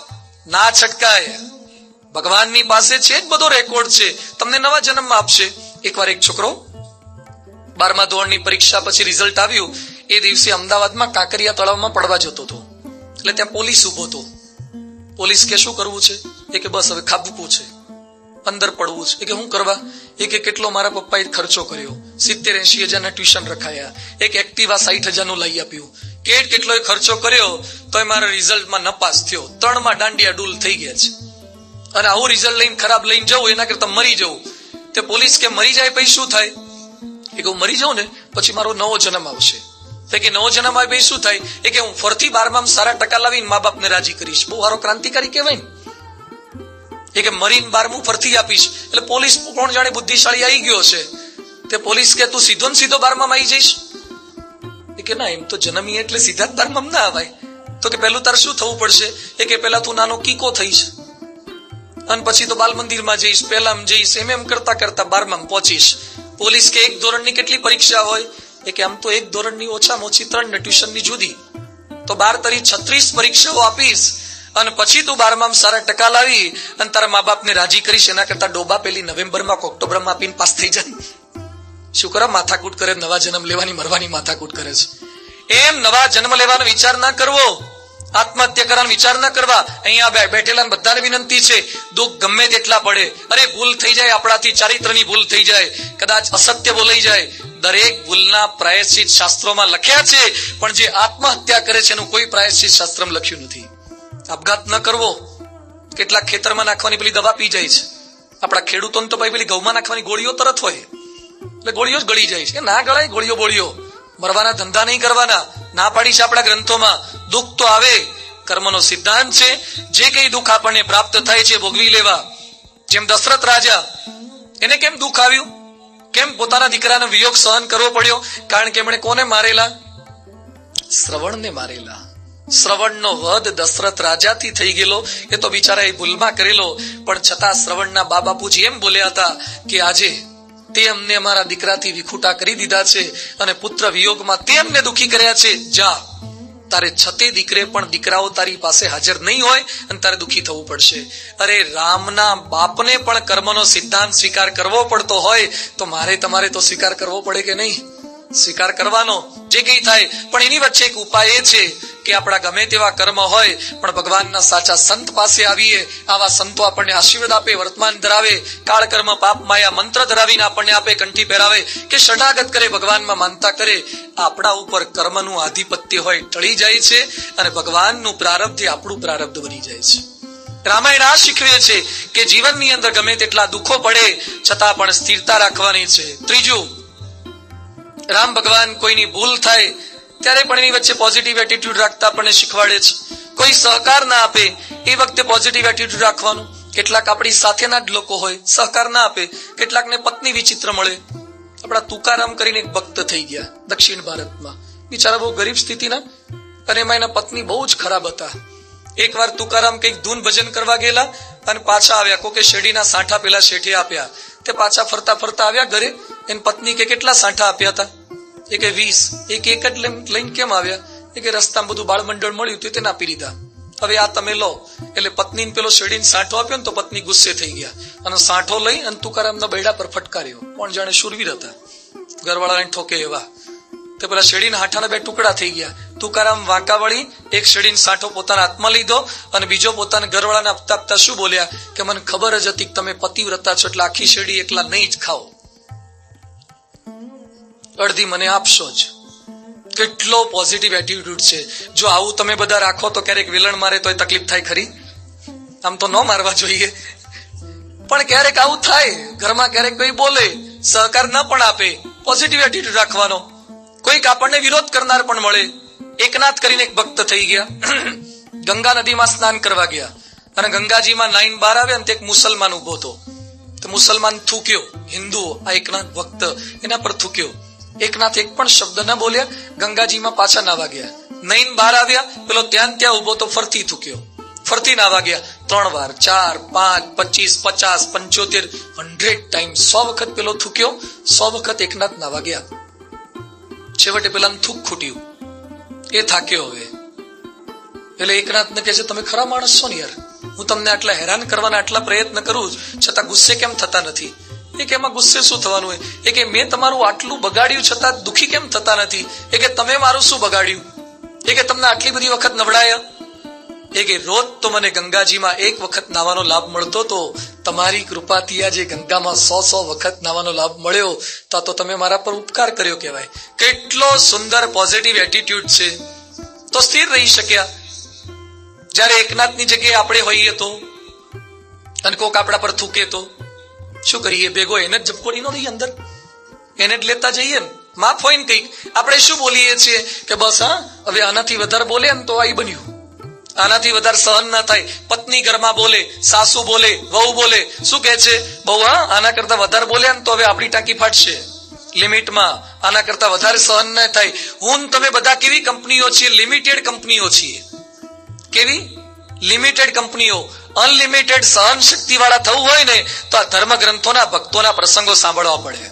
ના છટકાય. ભગવાનની પાસે છે જ બધો રેકોર્ડ છે, તમને નવા જન્મ આપશે. એકવાર એક છોકરો 12મા ધોરણની પરીક્ષા પછી રિઝલ્ટ આવ્યું, એ દિવસે અમદાવાદમાં કાંકરિયા તળાવમાં પડવા જતો હતો. એટલે ત્યાં પોલીસ ઉભો હતો. પોલીસ કે શું કરવું છે? એ કે બસ હવે ખાબકવું છે, અંદર પડવું છે. એ કે હું કરવા? એ કે કેટલો મારા પપ્પાએ ખર્ચો કર્યો, 70-80 હજારના ટ્યુશન રખાયા, એક એક્ટિવા 60 હજારનું લઈ આપ્યું, કેટલો ખર્ચો કર્યો તો મારા રિઝલ્ટમાં નપાસ થયો, 3માં દાંડિયા ડૂલ થઈ ગયા છે. અને આવું રિઝલ્ટ લઈને ખરાબ લઈને જવું એના કરતા મરી જવું. તે પોલીસ કે મરી જાય પછી શું થાય? એ કે મરી જાઉં ને પછી મારો નવો જન્મ આવશે. તો કે નવો જન્મ આવે ભાઈ શું થાય? એ કે હું ફરતી 12માં સારા ટકા લાવીને મા બાપને રાજી કરીશ. બહુ સારો ક્રાંતિકારી કહેવાય ને. એ કે મરીને 12મું ફરતી આપીશ. એટલે પોલીસ કોણ જાણે બુદ્ધિશાળી આવી ગયો છે, તે પોલીસ કે તું સીધો ને સીધો 12માં આવી જઈશ? એ કે ના, એમ તો જન્મી એટલે સીધા જ 12માં ના આવાય. તો કે પહેલું તારે શું થવું પડશે? એ કે પહેલા તું નાનો કીકો થઈશ, અને પછી તો બાલ મંદિરમાં જઈશ, પહેલામાં જઈશ, એમ કરતા કરતા 12માં પહોંચીશ. પોલીસ કે એક ધોરણની કેટલી પરીક્ષા હોય? એ કે આમ તો એક ધોરણની ઓછામાં ઓછી 3 ને ટ્યુશનની જુદી, તો 12 તરી 36 પરીક્ષાઓ આપીશ, અને પછી તું 12માં સારા ટકા લાવી અને તારા મા બાપને રાજી કરીશ. એના કરતા ડોબા પેલી નવેમ્બરમાં ઓક્ટોબરમાં આપીને પાસ થઈ જાય. શું કરે? માથાકૂટ કરે, નવા જન્મ લેવાની મરવાની માથાકૂટ કરે છે. એમ નવા જન્મ લેવાનો વિચાર ના કરવો, આત્મહત્યા કરવાનો વિચાર ના કરવા. અહીંયા બેઠેલા બધાને વિનંતી છે, દુઃખ ગમે તેટલા પડે, અરે ભૂલ થઈ જાય, આપણાથી ચારિત્રની ભૂલ થઈ જાય, કદાચ અસત્ય બોલાઈ જાય, દરેક ભૂલના પ્રાયશ્ચિત શાસ્ત્રોમાં લખ્યા છે, પણ જે આત્મહત્યા કરે છે એનું કોઈ પ્રાયશ્ચિત શાસ્ત્રમાં લખ્યું નથી. આપઘાત ન કરવો. કેટલાક ખેતરમાં નાખવાની પેલી દવા પી જાય છે. આપણા ખેડૂતોને તો ભાઈ પેલી ઘઉંમાં નાખવાની ગોળીઓ તરત હોય, એટલે ગોળીઓ જ ગળી જાય છે. ના ગળાય ગોળીઓ. મરવાના ધંધા નહીં કરવાના, ના પાડી છે આપણા ગ્રંથોમાં. દુઃખ તો આવે, કર્મનો સિદ્ધાંત છે, જે કઈ દુઃખ આપણને પ્રાપ્ત થાય છે ભોગવી લેવા. જેમ દશરથ રાજા, એને કેમ દુઃખ આવ્યું? કેમ પોતાના દીકરાનો વિયોગ સહન કરવો પડ્યો? કારણ કે એમણે કોને મારેલા? શ્રવણને મારેલા. શ્રવણનો વધ દશરથ રાજાથી થઈ ગયેલો. એ તો બિચારા એ ભૂલમાં કરેલો, પણ છતાં શ્રવણના બા બાપુજી એમ બોલ્યા હતા કે આજે તે અમને અમારા દીકરાથી વિખૂટા કરી દીધા છે, અને પુત્ર વિયોગમાં તે અમને દુઃખી કર્યા છે. જા, તારે છતે દીકરે પણ દીકરાઓ તારી પાસે હાજર નહીં હોય અને તારે દુઃખી થવું પડશે. અરે રામના બાપને પણ કર્મનો સિદ્ધાંત સ્વીકાર કરવો પડતો હોય તો મારે તમારે તો સ્વીકાર કરવો પડે કે નહીં? સ્વીકાર કરવાનો, જે કઈ થાય. પણ એની વચ્ચે એક ઉપાય એ છે કે આપણા ગમે તેવા કર્મ હોય પણ ભગવાનના સાચા સંત પાસે આવીએ. આવા સંતો આપણને આશીર્વાદ આપે, વર્તમાન ધરાવે, કાળ કર્મ પાપ માયા મંત્ર ધરાવીને આપણને આપે, કંઠી પહેરાવે, કે શરણાગત કરે, ભગવાનમાં માનતા કરે. આપણા ઉપર કર્મનું આધિપત્ય હોય ટળી જાય છે, અને ભગવાનનું પ્રારબ્ધ આપણું પ્રારબ્ધ બની જાય છે. રામાયણ આ શીખવે છે કે જીવનની અંદર ગમે તેટલા દુઃખો પડે છતાં પણ સ્થિરતા રાખવાની છે. ત્રીજું, રામ ભગવાન કોઈની ભૂલ થાય ત્યારે પણ એની વચ્ચે પોઝિટિવ એટીટ્યુડ રાખતા આપણને શીખવાડે છે. કોઈ સહકાર ના આપે એ વખતે પોઝિટિવ એટીટ્યુડ રાખવાનું. કેટલાક આપણી સાથેના જ લોકો હોય, સહકાર ના આપે. કેટલાકને પત્ની વિચિત્ર મળે. આપણા તુકારામ કરીને એક ભક્ત થઈ ગયા દક્ષિણ ભારતમાં, બિચારા બહુ ગરીબ સ્થિતિના, અને એમાં એના પત્ની બહુ જ ખરાબ હતા. એકવાર તુકારામ કઈક ધૂન ભજન કરવા ગયેલા અને પાછા આવ્યા. કોકે શેરડીના સાંઠા પેલા શેઠે આપ્યા. તે પાછા ફરતા ફરતા આવ્યા ઘરે. એની પત્ની કે કેટલા સાંઠા આપ્યા હતા? એ કે 20. એક જ લઈને કેમ આવ્યા? એ કે રસ્તામાં બધું બાળમંડળ મળ્યું તો તેને આપી દીધા, હવે આ તમે લો. એટલે પત્નીને પેલો શેરડીને સાંઠો આપ્યો ને તો પત્ની ગુસ્સે થઈ ગયા અને સાંઠો લઈ અને તુકારામના બૈડા પર ફટકાર્યો. પણ જાણે શૂરવીર હતા, ઘરવાળાને ઠોકે એવા. તો પેલા શેરડીના હાંઠાના 2 ટુકડા થઈ ગયા. તુકારામ વાંકા વળી એક શેરડીનો સાંઠો પોતાના હાથમાં લીધો અને બીજો પોતાના ઘરવાળાને આપતા આપતા શું બોલ્યા કે મને ખબર જ હતી કે તમે પતિવ્રતા છો એટલે આખી શેરડી એકલા નહીં જ ખાઓ, અડધી મને આપશો જ. કેટલો પોઝિટિવ એટીટ્યુડ છે. જો આવું તમે બધા રાખો તો ક્યારેક વિલણ મારે તો તકલીફ થાય ખરી? આમ તો ન મારવા જોઈએ, પણ ક્યારેક આવું થાય. ઘરમાં ક્યારેક કોઈ બોલે, સહકાર ન પણ આપે, પોઝિટિવ એટીટ્યુડ રાખવાનો. કોઈક આપણને વિરોધ કરનાર પણ મળે. એકનાથ કરીને એક ભક્ત થઈ ગયા, ગંગા નદીમાં સ્નાન કરવા ગયા અને ગંગાજીમાં નાઈન બહાર આવ્યા ને તે એક મુસલમાન ઉભો હતો. તો મુસલમાન થૂક્યો, હિન્દુઓ આ એકનાથ ભક્ત એના પર થૂક્યો. એકનાથ એક પણ શબ્દ ન બોલ્યા, ગંગાજીમાં પાછા નાવા ગયા. નઈન બહાર આવ્યા, પેલો ત્યાં ઉભો તો ફરતી થૂક્યો, ફરતી નાવા ગયા. 3 વાર, 4, 5, 25, 50, 75, 100 ટાઈમ, 100 વખત પેલો થૂક્યો, 100 વખત એકનાથ નાવા ગયા. છેવટે પેલા થૂક ખૂટ્યું, એ થાક્યો હવે. એટલે એકનાથ ને કહે છે તમે ખરા માણસ છો ને યાર, હું તમને આટલા હેરાન કરવાના આટલા પ્રયત્ન કરું છતાં ગુસ્સે કેમ થતા નથી? એ કે એમાં ગુસ્સે શું થવાનું હોય? એ કે મેં તમારું આટલું બગાડ્યું છતાં દુઃખી કેમ થતા નથી? એ કે તમે મારું શું બગાડ્યું? એ કે તમને આટલી બધી વખત નવડાયા? એ કે રોજ તો મને ગંગાજીમાં 1 વખત નાવાનો લાભ મળતો તો તમારી કૃપાથી આજે ગંગામાં 100 વખત નાવાનો લાભ મળ્યો, તો તમે મારા પર ઉપકાર કર્યો કહેવાય. કેટલો સુંદર પોઝિટિવ એટીટ્યુડ છે. તો સ્થિર રહી શક્યા. જયારે એકનાથની જગ્યાએ આપણે હોઈએ તો અને કોક આપણા પર થૂકે તો શું કરીએ? ભેગો એને જ ઝપકોડી નો દઈએ અંદર, એને જ લેતા જઈએ ને. માફ હોય ને કંઈક. આપણે શું બોલીએ છીએ કે બસ હા હવે આનાથી વધારે બોલે ને તો આ બન્યું, આનાથી વધારે સહન ના થાય. પત્ની ઘરમાં બોલે, સાસુ બોલે, વહુ બોલે, શું કહે છે? બહુ હા આના કરતા વધારે બોલ્યા ને તો હવે આપણી ટાંકી ફાટશે. લિમિટમાં, આના કરતા વધારે સહન ન થાય. હું તમે બધા કેવી કંપનીઓ છીએ? લિમિટેડ કંપનીઓ છીએ. કેવી? લિમિટેડ કંપનીઓ. અનલિમિટેડ સહન શક્તિ વાળા થવું હોય ને તો આ ધર્મ ગ્રંથોના ભક્તોના પ્રસંગો સાંભળવા પડે.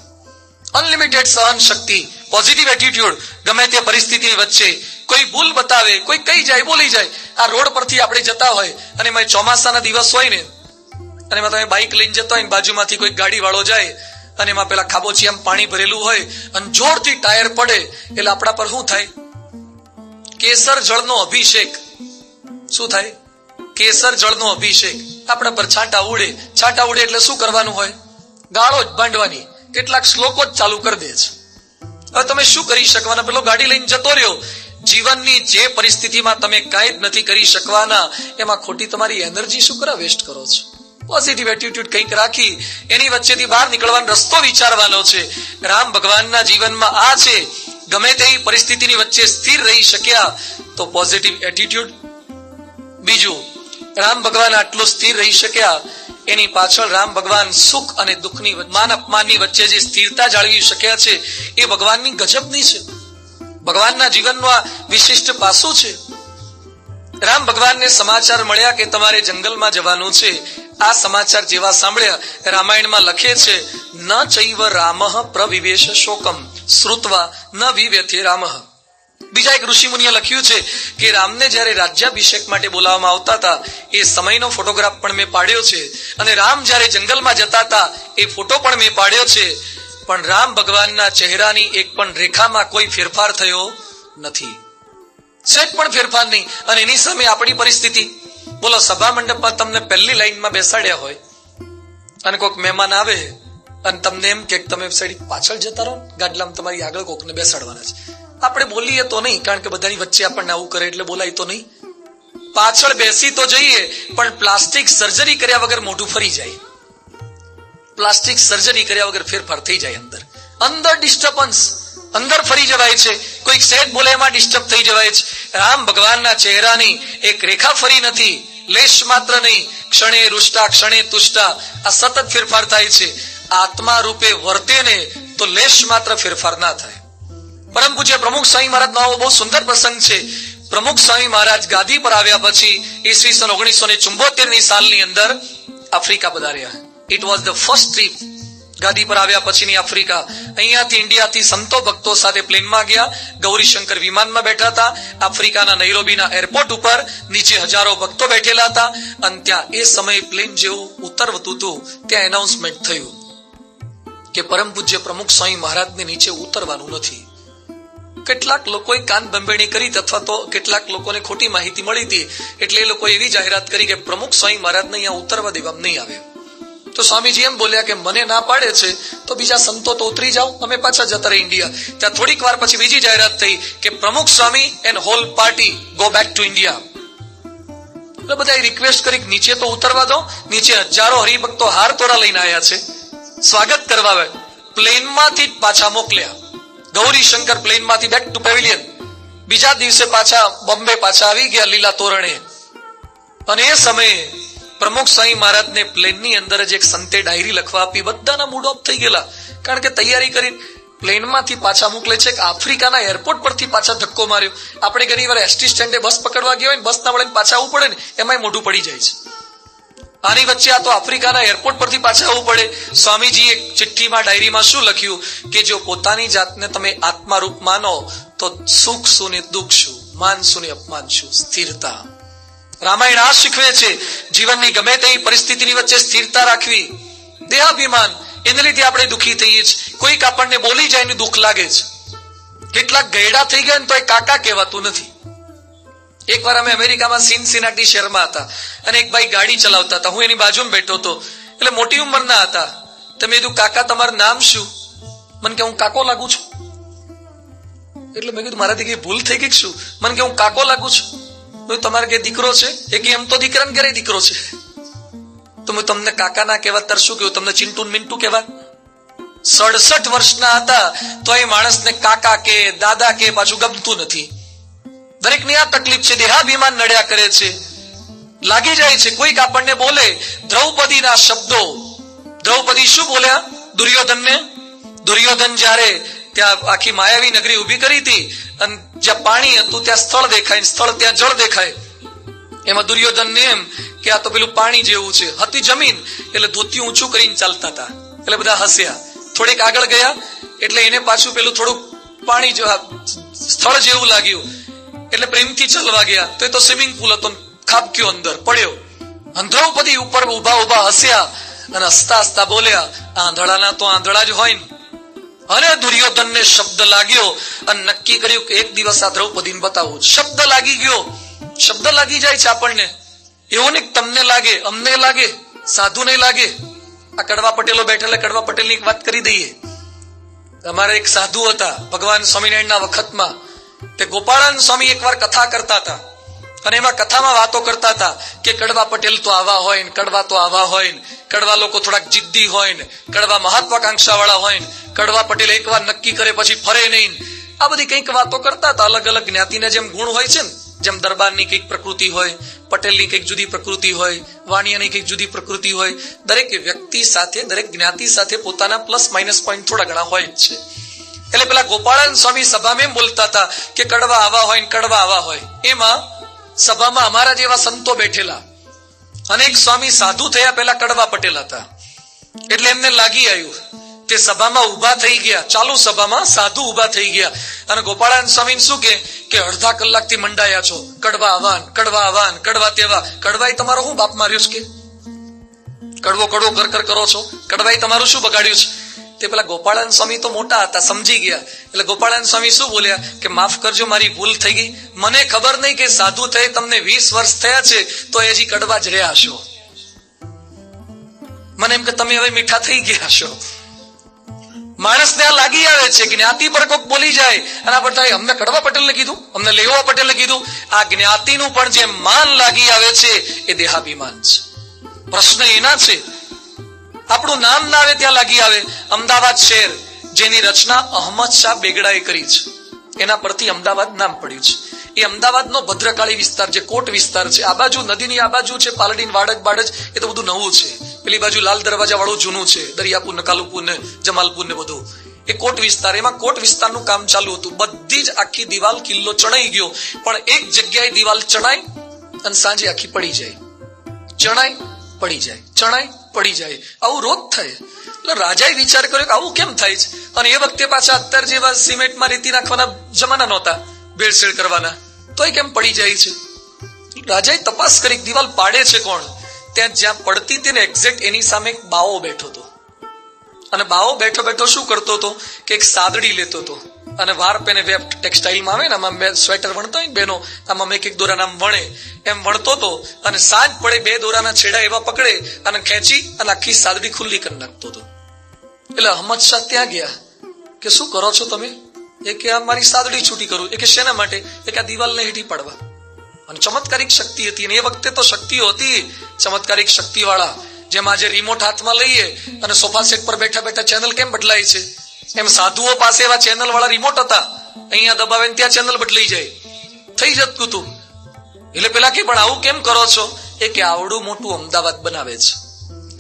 અનલિમિટેડ સહન શક્તિ, પોઝિટિવ એટીટ્યુડ. ગમે તે પરિસ્થિતિ વચ્ચે કોઈ ભૂલ બતાવે, કોઈ કઈ જાય, બોલી જાય. આ રોડ પરથી આપણે જતા હોય અને એમાં ચોમાસાના દિવસ હોય ને અને એમાં તમે બાઇક લઈને જતા હોય ને બાજુમાંથી કોઈ ગાડી વાળો જાય અને એમાં પેલા ખાબોચિયામાં પાણી ભરેલું હોય અને જોરથી ટાયર પડે એટલે આપણા પર શું થાય? કેસર જળનો અભિષેક. શું થાય? કેસર જળનો અભિષેક. આપણા પર છાંટા ઉડે. છાંટા ઉડે એટલે શું કરવાનું હોય? ગાળો જ બાંધવાની. કેટલાક શ્લોકો જ ચાલુ કરી દે છે. હવે તમે શું કરી શકવાના? પેલો ગાડી લઈને જતો રહ્યો. જીવનની જે પરિસ્થિતિમાં તમે કાંઈ જ નથી કરી શકવાના એમાં ખોટી તમારી એનર્જી શું કરવા વેસ્ટ કરો છો? પોઝિટિવ એટીટ્યુડ કંઈક રાખી એની વચ્ચેથી બહાર નીકળવાનો રસ્તો વિચારવાનો છે. રામ ભગવાનના જીવનમાં આ છે. ગમે તેવી પરિસ્થિતિની વચ્ચે સ્થિર રહી શક્યા તો પોઝિટિવ એટીટ્યુડ. બીજું, રામ ભગવાન આટલું સ્થિર રહી શક્યા એની પાછળ રામ ભગવાન સુખ અને દુઃખની, માન અપમાનની વચ્ચે જે સ્થિરતા જાળવી શક્યા છે એ ભગવાનની ગજબની છે. ભગવાનના જીવનનું આ વિશિષ્ટ પાસું છે. રામ ભગવાનને સમાચાર મળ્યા કે તમારે જંગલમાં જવાનું છે. આ સમાચાર જેવા સાંભળ્યા, રામાયણમાં લખે છે ન ચૈવ રામઃ પ્રવિવેશ શોકમ શ્રુત્વા ન વિવ્યથે રામઃ. બીજા એક ઋષિ મુનિએ લખ્યું છે કે રામને જ્યારે રાજ્યાભિષેક માટે બોલાવવામાં આવતા હતા એ સમયનો ફોટોગ્રાફ પણ મેં પાડ્યો છે અને રામ જ્યારે જંગલમાં જતા હતા એ ફોટો પણ મેં પાડ્યો છે, પણ રામ ભગવાનના ચહેરાની એક પણ રેખામાં કોઈ ફેરફાર થયો નથી. સહેજ પણ ફેરફાર નહીં. અને એની સામે આપણી પરિસ્થિતિ બોલો. સભા મંડપમાં તમને પહેલી લાઈનમાં બેસાડ્યા હોય અને કોઈક મહેમાન આવે અને તમને એમ કે તમે સાઈડ પાછળ જતા રહો, ગાડલામાં તમારી આગળ કોકને બેસાડવાના છે. આપણે બોલીએ તો નહીં, કારણ કે બધાની વચ્ચે આપણને આવું કરે એટલે બોલાય તો નહીં. પાછળ બેસી તો જઈએ પણ પ્લાસ્ટિક સર્જરી કર્યા વગર મોઢું ફરી જાય. પ્લાસ્ટિક સર્જરી કર્યા વગર ફેરફાર થઈ જાય. અંદર ડિસ્ટર્બન્સ, અંદર ફરી જવાય છે. કોઈક સહેજ બોલે એમાં ડિસ્ટર્બ થઈ જવાય છે. રામ ભગવાનના ચહેરાની એક રેખા ફરી નથી, લેશ માત્ર નહીં. ક્ષણે રૂષ્ટા ક્ષણે તુષ્ટા, આ સતત ફેરફાર થાય છે. આત્મા રૂપે વર્તે ને તો લેશ માત્ર ફેરફાર ના થાય. પરમ પૂજ્ય પ્રમુખ સ્વામી મહારાજનો બહુ સુંદર પ્રસંગ છે. પ્રમુખ સ્વામી મહારાજ ગાદી પર આવ્યા પછી ઈસવીસન 1974 સાલની અંદર આફ્રિકા પધાર્યા. It was the first trip. ગાદી પર આવ્યા પછીની આફ્રિકા. અહીંયાથી ઇન્ડિયાથી સંતો ભક્તો સાથે પ્લેનમાં ગયા. ગૌરીશંકર વિમાનમાં બેઠા હતા. આફ્રિકાના નૈરોબીના એરપોર્ટ ઉપર નીચે હજારો ભક્તો બેઠેલા હતા અને ત્યાં એ સમયે પ્લેન જેવું ઉતરતું હતું ત્યાં એનાઉન્સમેન્ટ થયું કે પરમ પૂજ્ય પ્રમુખ સ્વામી મહારાજને નીચે ઉતરવાનું નથી. કેટલાક લોકોએ કાન બંબેણી કરી અથવા તો કેટલાક લોકોને ખોટી માહિતી મળી હતી એટલે એ લોકોએ એવી જાહેરાત કરી કે પ્રમુખ સ્વામી મહારાજને અહીંયા ઉતરવા દેવામાં નહીં આવે. તો સ્વામીજી એમ બોલ્યા કે મને ના પાડે છે તો બીજા સંતો તો ઉતરી જાઓ, અમે પાછા જતા રહે ઇન્ડિયા. ત્યાં થોડીક વાર પછી બીજી જાહેરાત થઈ કે Pramukh Swami and whole party go back to India. એટલે બધા રિક્વેસ્ટ કરી નીચે તો ઉતરવા દો. નીચે હજારો હરિભક્તો હાર તોરા લઈને આવ્યા છે, સ્વાગત કરવા. પ્લેનમાંથી પાછા મોકલ્યા. ગૌરીશંકર પ્લેનમાંથી બેક ટુ પેવિલિયન. બીજા દિવસે પાછા બોમ્બે પાછા આવી ગયા લીલા તોરણે. અને એ સમયે પ્રમુખ સ્વામી મહારાજને પ્લેનની અંદર જ એક સંતે ડાયરી લખવા આપી. બધાના મૂડ ઓફ થઈ ગયેલા, કારણ કે તૈયારી કરી પ્લેનમાંથી પાછા મોકલે છે. આફ્રિકાના એરપોર્ટ પરથી પાછા ધક્કો માર્યો. આપણે ઘણી વાર એસટી સ્ટેન્ડે બસ પકડવા ગયા હોય ને બસ ના વળે પાછા આવવું પડે ને એમાંય મોઢું પડી જાય છે. આની વચ્ચે આ તો આફ્રિકાના એરપોર્ટ પરથી પાછા આવવું પડે. સ્વામીજી એક ચિઠ્ઠીમાં ડાયરીમાં શું લખ્યું કે જો પોતાની જાતને તમે આત્મારૂપ માનો તો સુખ શું ને દુઃખ શું, માન શું ને અપમાન શું, સ્થિરતા. રામાયણ આ શીખવે છે. જીવનની ગમે તેવી પરિસ્થિતિની વચ્ચે સ્થિરતા રાખવી. દેહાભિમાન, એને લીધે આપણે દુઃખી થઈએ છીએ. કોઈક આપણને બોલી જાય ને દુઃખ લાગે છે. કેટલાક ગયડા થઈ ગયા ને તો એ કાકા કહેવાતું નથી. એકવાર અમે અમેરિકામાં સિનસિનાટી શહેરમાં હતા અને એક ભાઈ ગાડી ચલાવતા હતા. હું એની બાજુમાં બેઠો હતો. એટલે મોટી ઉંમરના હતા. તમે કીધું કાકા તમારું નામ શું? મને કે હું કાકો લાગુ છું. એટલે મેં કીધું મારાથી કઈ ભૂલ થઈ ગઈ શું? મને કે હું કાકો લાગુ છું. તમારે કે દીકરો છે? એ કે એમ તો દીકરાને ઘરે દીકરો છે. તો હું તમને કાકા ના કહેવા તાર શું કહ્યું? તમને ચિંટુ મિન્ટુ કહેવા? 67 વર્ષના હતા તો એ માણસને કાકા કે દાદા કે પાછું ગમતું નથી. દરેકની આ તકલીફ છે, દેહાભિમાન નડ્યા કરે છે, લાગી જાય છે. કોઈક આપણને બોલે દ્રૌપદીના શબ્દો. દ્રૌપદી શું બોલ્યા દુર્યોધનને? દુર્યોધન જ્યારે ત્યાં આખી માયાવી નગરી ઉભી કરી હતી અને જ્યાં પાણી હતું ત્યાં સ્થળ દેખાય, સ્થળ ત્યાં જળ દેખાય. એમાં દુર્યોધનને એમ કે આ તો પેલું પાણી જેવું છે. હતી જમીન એટલે ધોતી ઊંચું કરીને ચાલતા હતા એટલે બધા હસ્યા. થોડીક આગળ ગયા એટલે એને પાછું પેલું થોડુંક પાણી સ્થળ જેવું લાગ્યું એટલે પ્રેમથી ચાલવા ગયા તો એ તો સ્વિમિંગ પુલ હતો, ખાબક્યો, અંદર પડ્યો. દ્રૌપદી ઉપર ઉભા ઉભા હસ્યા અને હસતા હસતા બોલ્યા આંધળાના તો આંધળા જ હોય ને. અને દુર્યોધનને શબ્દ લાગ્યો અને નક્કી કર્યું કે એક દિવસ આ દ્રૌપદીને બતાવવું. શબ્દ લાગી ગયો. શબ્દ લાગી જાય છે આપણને. એવું નહીં તમને લાગે, અમને લાગે, સાધુ નહીં લાગે. આ કડવા પટેલો બેઠેલા, કડવા પટેલની એક વાત કરી દઈએ. અમારા એક સાધુ હતા ભગવાન સ્વામિનારાયણના વખતમાં. તે ગોપાળાનંદ સ્વામી એકવાર કથા કરતા હતા અને એમાં કથામાં વાતો કરતા હતા કે કડવા પટેલ તો આવા હોય ને, કડવા તો આવા હોય ને, કડવા લોકો થોડાક જિદ્દી હોય ને, કડવા મહત્વાકાંક્ષા વાળા હોય ને, કડવા પટેલ એકવાર નક્કી કરે પછી ફરે નહીં. આ બધી કંઈક વાતો કરતા હતા. અલગ અલગ જ્ઞાતિના જેમ ગુણ હોય છે ને, જેમ દરબારની કંઈક પ્રકૃતિ હોય, પટેલની કંઈક જુદી પ્રકૃતિ હોય, વાણિયાની કંઈક જુદી પ્રકૃતિ હોય. દરેક વ્યક્તિ સાથે, દરેક જ્ઞાતિ સાથે પોતાના પ્લસ માઇનસ પોઈન્ટ થોડા ઘણા હોય જ છે. એટલે પેલા ગોપાળાનંદ સ્વામી સભામાં એમ બોલતા હતા કે કડવા આવા હોય ને કડવા આવા હોય. એમાં સભામાં અમારા જેવા સંતો બેઠેલા અને એક સ્વામી સાધુ થયા પેલા કડવા પટેલ હતા એટલે એમને લાગી આવ્યું. તે સભામાં ઉભા થઈ ગયા, ચાલુ સભામાં સાધુ ઉભા થઈ ગયા અને ગોપાળાનંદ સ્વામી શું કે અડધા કલાકથી મંડાયા છો, કડવા આવાન, કડવા આવાન, કડવા તેવા. કડવાઈ તમારો શું બાપ માર્યો છે? કે કડવો કડવો કર કરો છો, કડવાઈ તમારું શું બગાડ્યું છે? તે પેલા ગોપાળાનંદ સ્વામી તો મોટા હતા, સમજી ગયા. એટલે ગોપાળાનંદ સ્વામી શું બોલ્યા કે માફ કરજો, મારી ભૂલ થઈ ગઈ. મને ખબર નહીં કે સાધુ થઈ તમને 20 વર્ષ થયા છે તો હજી કડવા જ રહ્યા છો. મને એમ કે તમે હવે મીઠા થઈ ગયા છો. માણસને આ લાગી આવે છે, જ્ઞાતિ પર કોક બોલી જાય અને આપણે અમને કડવા પટેલને કીધું, અમને લેવા પટેલને કીધું. આ જ્ઞાતિનું પણ જે માન લાગી આવે છે એ દેહાભિમાન છે. પ્રશ્ન એના છે આપણું નામ ના આવે ત્યાં લાગી આવે. અમદાવાદ શહેર જેની રચના અહમદ શાહ બેગડાએ કરી છે એના પરથી અમદાવાદ નામ પડ્યું છે. એ અમદાવાદનો ભદ્રકાળી વિસ્તાર જે કોટ વિસ્તાર છે, આ બાજુ નદીની આ બાજુ છે પાલડીન વાડજ બાડજ, એ તો બધું નવું છે. પેલી બાજુ લાલ દરવાજા વાળું જૂનું છે, દરિયાપુર ને કાલુપુર ને જમાલપુર ને બધું. એ કોટ વિસ્તાર, એમાં કોટ વિસ્તારનું કામ ચાલુ હતું. બધી જ આખી દિવાલ કિલ્લો ચણાઈ ગયો પણ એક જગ્યાએ દિવાલ ચણાય અને સાંજે આખી પડી જાય, ચણાય પડી જાય, ચણાય પડી જાય. આવું રોજ થાય. એટલે રાજાએ વિચાર કર્યો કે આવું કેમ થાય છે? અને એ વખતે પાછા અત્યારે જેવા સિમેન્ટમાં રેતી નાખવાના જમાના નહોતા, ભેળસેળ કરવાના, તો એ કેમ પડી જાય છે? રાજાએ તપાસ કરી દિવાલ પાડે છે કોણ? ત્યાં જ્યાં પડતી હતી ને એક્ઝેક્ટ એની સામે એક બાવો બેઠો હતો અને બાવો બેઠો બેઠો શું કરતો હતો કે એક સાદડી લેતો હતો અને વાર પેને વેબ ટેક્સટાઇલમાં આવે ને, આમાં સ્વેટર વણતો હોય ને બેનો, આમાં એક દોરાના આમ વણે એમ વણતો હતો અને સાંજ પડે 2 દોરાના છેડા એવા પકડે અને ખેંચી અને આખી સાદડી ખુલ્લી કરી નાખતો હતો. એટલે અહમદ શાહ ત્યાં ગયા કે શું કરો છો તમે? એ કે આ મારી સાદડી છૂટી કરું. એ કે શેના માટે? એ કે આ દિવાલને હેઠી પાડવા. અને ચમત્કારિક શક્તિ હતી અને એ વખતે તો શક્તિઓ હતી ચમત્કારિક શક્તિ વાળા. જેમ આજે રિમોટ હાથમાં લઈએ અને સોફા સેટ પર બેઠા બેઠા ચેનલ કેમ બદલાય છે, એમ સાધુઓ પાસે એવા ચેનલ વાળા રિમોટ હતા. અહીંયા દબાવે ત્યાં ચેનલ બદલાઈ જાય, થઈ જતું હતું. એટલે પેલા કે પણ આવું કેમ કરો છો? એ કે આવડું મોટું અમદાવાદ બનાવે છે,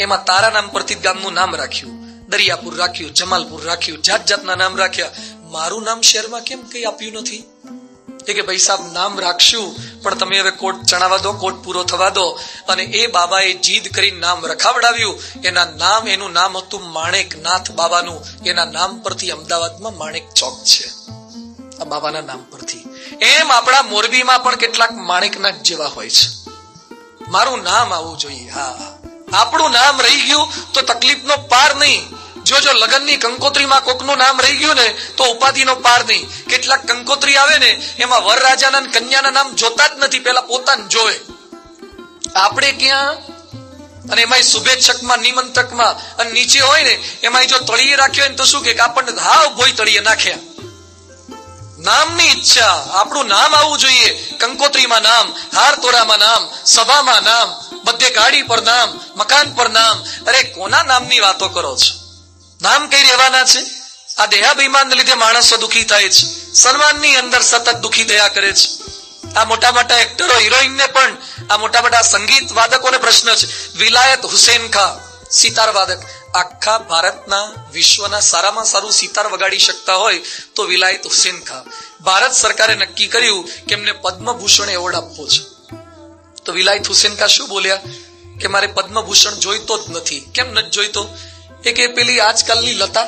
એમાં તારા નામ પરથી ગામનું નામ રાખ્યું, દરિયાપુર રાખ્યું, જમાલપુર રાખ્યું, જાત જાતના નામ રાખ્યા. મારું નામ શહેરમાં કેમ કઈ આપ્યું નથી? એ કે ભાઈ સાહેબ નામ રાખશું પણ તમે હવે કોટ ચણાવવા દો, કોટ પૂરો થવા દો. અને એ બાબાએ જીદ કરીને નામ રખાવડાવ્યું. એનું નામ હતું માણેકનાથ બાબાનું. એના નામ પરથી અમદાવાદમાં માણેક ચોક છે, આ બાબાના નામ પરથી. એમ આપણા મોરબીમાં પણ કેટલાક માણેકનાથ જેવા હોય છે. મારું નામ આવવું જોઈએ. હા, આપણું નામ રહી ગયું તો તકલીફનો પાર નહીં. જો લગ્નની કંકોત્રીમાં કોકનું નામ રહી ગયું ને તો ઉપાધિનો પાર નહીં. કેટલાક કંકોત્રી આવે ને એમાં વરરાજાના અને કન્યાના નામ જોતા જ નથી, પેલા પોતાને જોવે. આપણે ક્યાં? અને એમાં શુભેચ્છકમાં, નિમંત્રકમાં અને નીચે હોય ને એમાં જો તળિયે રાખ્યો હોય ને તો શું કે આપણને હાવ ભોય તળિયે નાખ્યા. નામની ઈચ્છા, આપણું નામ આવવું જોઈએ. કંકોત્રીમાં નામ, હાર તોડામાં નામ, સભામાં નામ, બધે ગાડી પર નામ, મકાન પર નામ. અરે કોના નામની વાતો કરો છો? નામ કઈ રહેવાના છે? આ દેહાભિમાનને લીધે માણસો દુઃખી થાય છે, સન્માનની અંદર સતત દુઃખી થયા કરે છે. આ મોટા મોટા એક્ટરો, હિરોઈનને પણ, આ મોટા મોટા સંગીત વાદકોને પ્રશ્ન છે. વિલાયત હુસેન ખાન સિતાર વાદક, આખા ભારતના વિશ્વના સારામાં સારું સિતાર વગાડી શકતા હોય તો વિલાયત હુસેન ખાન. ભારત સરકારે નક્કી કર્યું કે એમને પદ્મભૂષણ એવોર્ડ આપવો છે. તો વિલાયત હુસેન ખાન શું બોલ્યા કે મારે પદ્મભૂષણ જોઈતો જ નથી. કેમ નથી જોઈતો? એ કે પેલી આજકાલની લતા,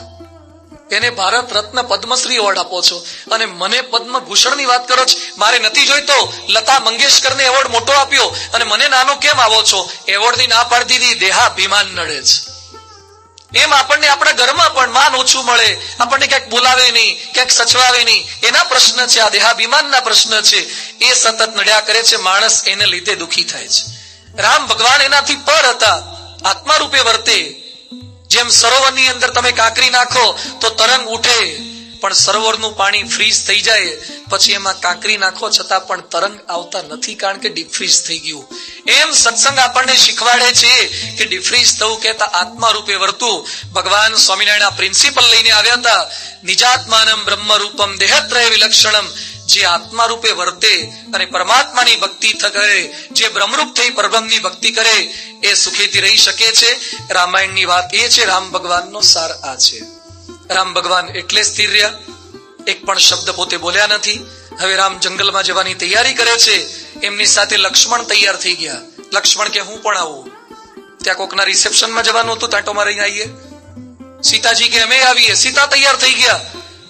એને ભારત રત્ન પદ્મશ્રી એવોર્ડ આપો છો અને મને પદ્મભૂષણની વાત કરો છો. મારે નથી જોઈતો. લતા મંગેશકરને એવોર્ડ મોટો આપ્યો અને મને નાનો કેમ આવો છો? એવોર્ડની ના પાડી દીધી. દેહાભિમાન નડે છે. એમ આપણને આપણા ઘરમાં પણ માન ઓછું મળે, આપણને ક્યાંક બોલાવે નહીં, ક્યાંક સચવાવે નહીં, એના પ્રશ્ન છે, આ દેહાભિમાનના પ્રશ્ન છે. એ સતત નડ્યા કરે છે. માણસ એને લીધે દુઃખી થાય છે. રામ ભગવાન એનાથી પર હતા, આત્મા રૂપે વર્તે. જેમ સરોવરની અંદર તમે કાંકરી નાખો તો તરંગ ઉઠે, પણ સરોવરનું પાણી ફ્રીઝ થઈ જાય પછી એમાં કાંકરી નાખો છતાં પણ તરંગ આવતા નથી, કારણ કે ડીફ્રીઝ થઈ ગયું. એમ સત્સંગ આપણને શીખવાડે છે કે ડીફ્રીઝ થવું કહેતા આત્મા રૂપે વર્તું. ભગવાન સ્વામિનારાયણ પ્રિન્સિપલ લઈને આવ્યા હતા, નિજાત્માનમ બ્રહ્મ રૂપમ દેહત્રય વિલક્ષણમ. જે આત્મા રૂપે વર્તે અને પરમાત્માની ભક્તિ કરે, જે બ્રહ્મરૂપ થઈ પરબ્રહ્મની ભક્તિ કરે, એ સુખેથી રહી શકે છે. રામાયણની વાત એ છે, રામ ભગવાનનો સાર આ છે. રામ ભગવાન એટલે સ્થિર રહ્યા, એક પણ શબ્દ પોતે બોલ્યા નથી. હવે રામ જંગલમાં જવાની તૈયારી કરે છે. એમની સાથે લક્ષ્મણ તૈયાર થઈ ગયા. લક્ષ્મણ કે હું પણ આવું. ત્યાં કોકના રિસેપ્શનમાં જવાનું હતું, તાંટો મારીને આવીએ. સીતાજી કે અમે આવીએ. સીતા તૈયાર થઈ ગયા,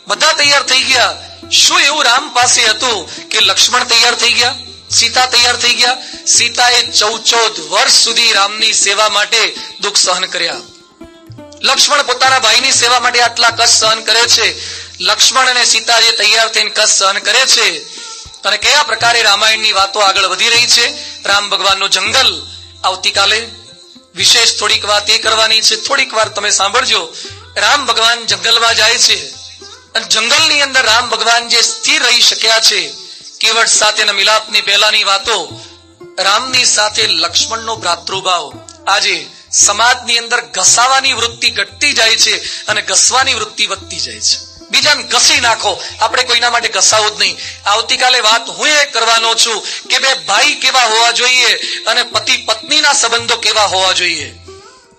બધા તૈયાર થઈ ગયા. શું એવું રામ પાસે હતું કે લક્ષ્મણ તૈયાર થઈ ગયા, સીતા તૈયાર થઈ ગયા? સીતાએ 14 વર્ષ સુધી રામની સેવા માટે દુઃખ સહન કર્યા. લક્ષ્મણ પોતાના ભાઈની સેવા માટે આટલા કષ્ટ સહન કરે છે. લક્ષ્મણ અને સીતા જે તૈયાર થઈને કષ્ટ સહન કરે છે, અને કયા પ્રકારે રામાયણની વાતો આગળ વધી રહી છે. રામ ભગવાનનો જંગલ આવતીકાલે વિશેષ થોડીક વાત એ કરવાની છે. થોડીક વાર તમે સાંભળજો. રામ ભગવાન જંગલમાં જાય છે અને જંગલની અંદર રામ ભગવાન જે સ્થિર રહી શક્યા છે, કેવળ સાથેના મિલાપની પહેલાની વાતો, રામની સાથે લક્ષ્મણનો ભ્રાતૃભાવ. આજે સમાજની અંદર ઘસાવાની વૃત્તિ ઘટતી જાય છે અને ઘસવાની વૃત્તિ વધતી જાય છે. બીજાને ઘસી નાખો, આપણે કોઈના માટે ઘસાવું જ નહીં. આવતીકાલે વાત હું એ કરવાનો છું કે બે ભાઈ કેવા હોવા જોઈએ અને પતિ પત્નીના સંબંધો કેવા હોવા જોઈએ.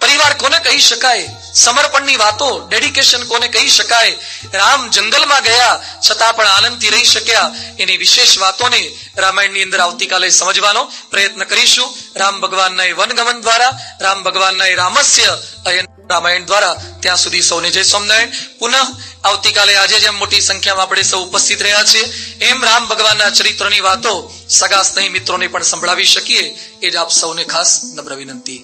પરિવાર કોને કહી શકાય? સમર્પણની વાતો, ડેડિકેશન કોને કહી શકાય? રામ જંગલમાં ગયા છતાં પણ આનંદથી રહી શક્યા. એની વિશેષ વાતોને રામાયણની અંદર આવતીકાલે સમજવાનો પ્રયત્ન કરીશું. રામ ભગવાનના એ વનગમન દ્વારા, રામ ભગવાનના એ રામસ્ય અયન રામાયણ દ્વારા. ત્યાં સુધી સૌને જય સ્વામિનારાયણ. પુનઃ આવતીકાલે આજે જેમ મોટી સંખ્યામાં આપણે સૌ ઉપસ્થિત રહ્યા છીએ, એમ રામ ભગવાનના ચરિત્રની વાતો સગા સ્નેહી મિત્રોને પણ સંભળાવી શકીએ, એ જ આપ સૌને ખાસ નમ્ર વિનંતી.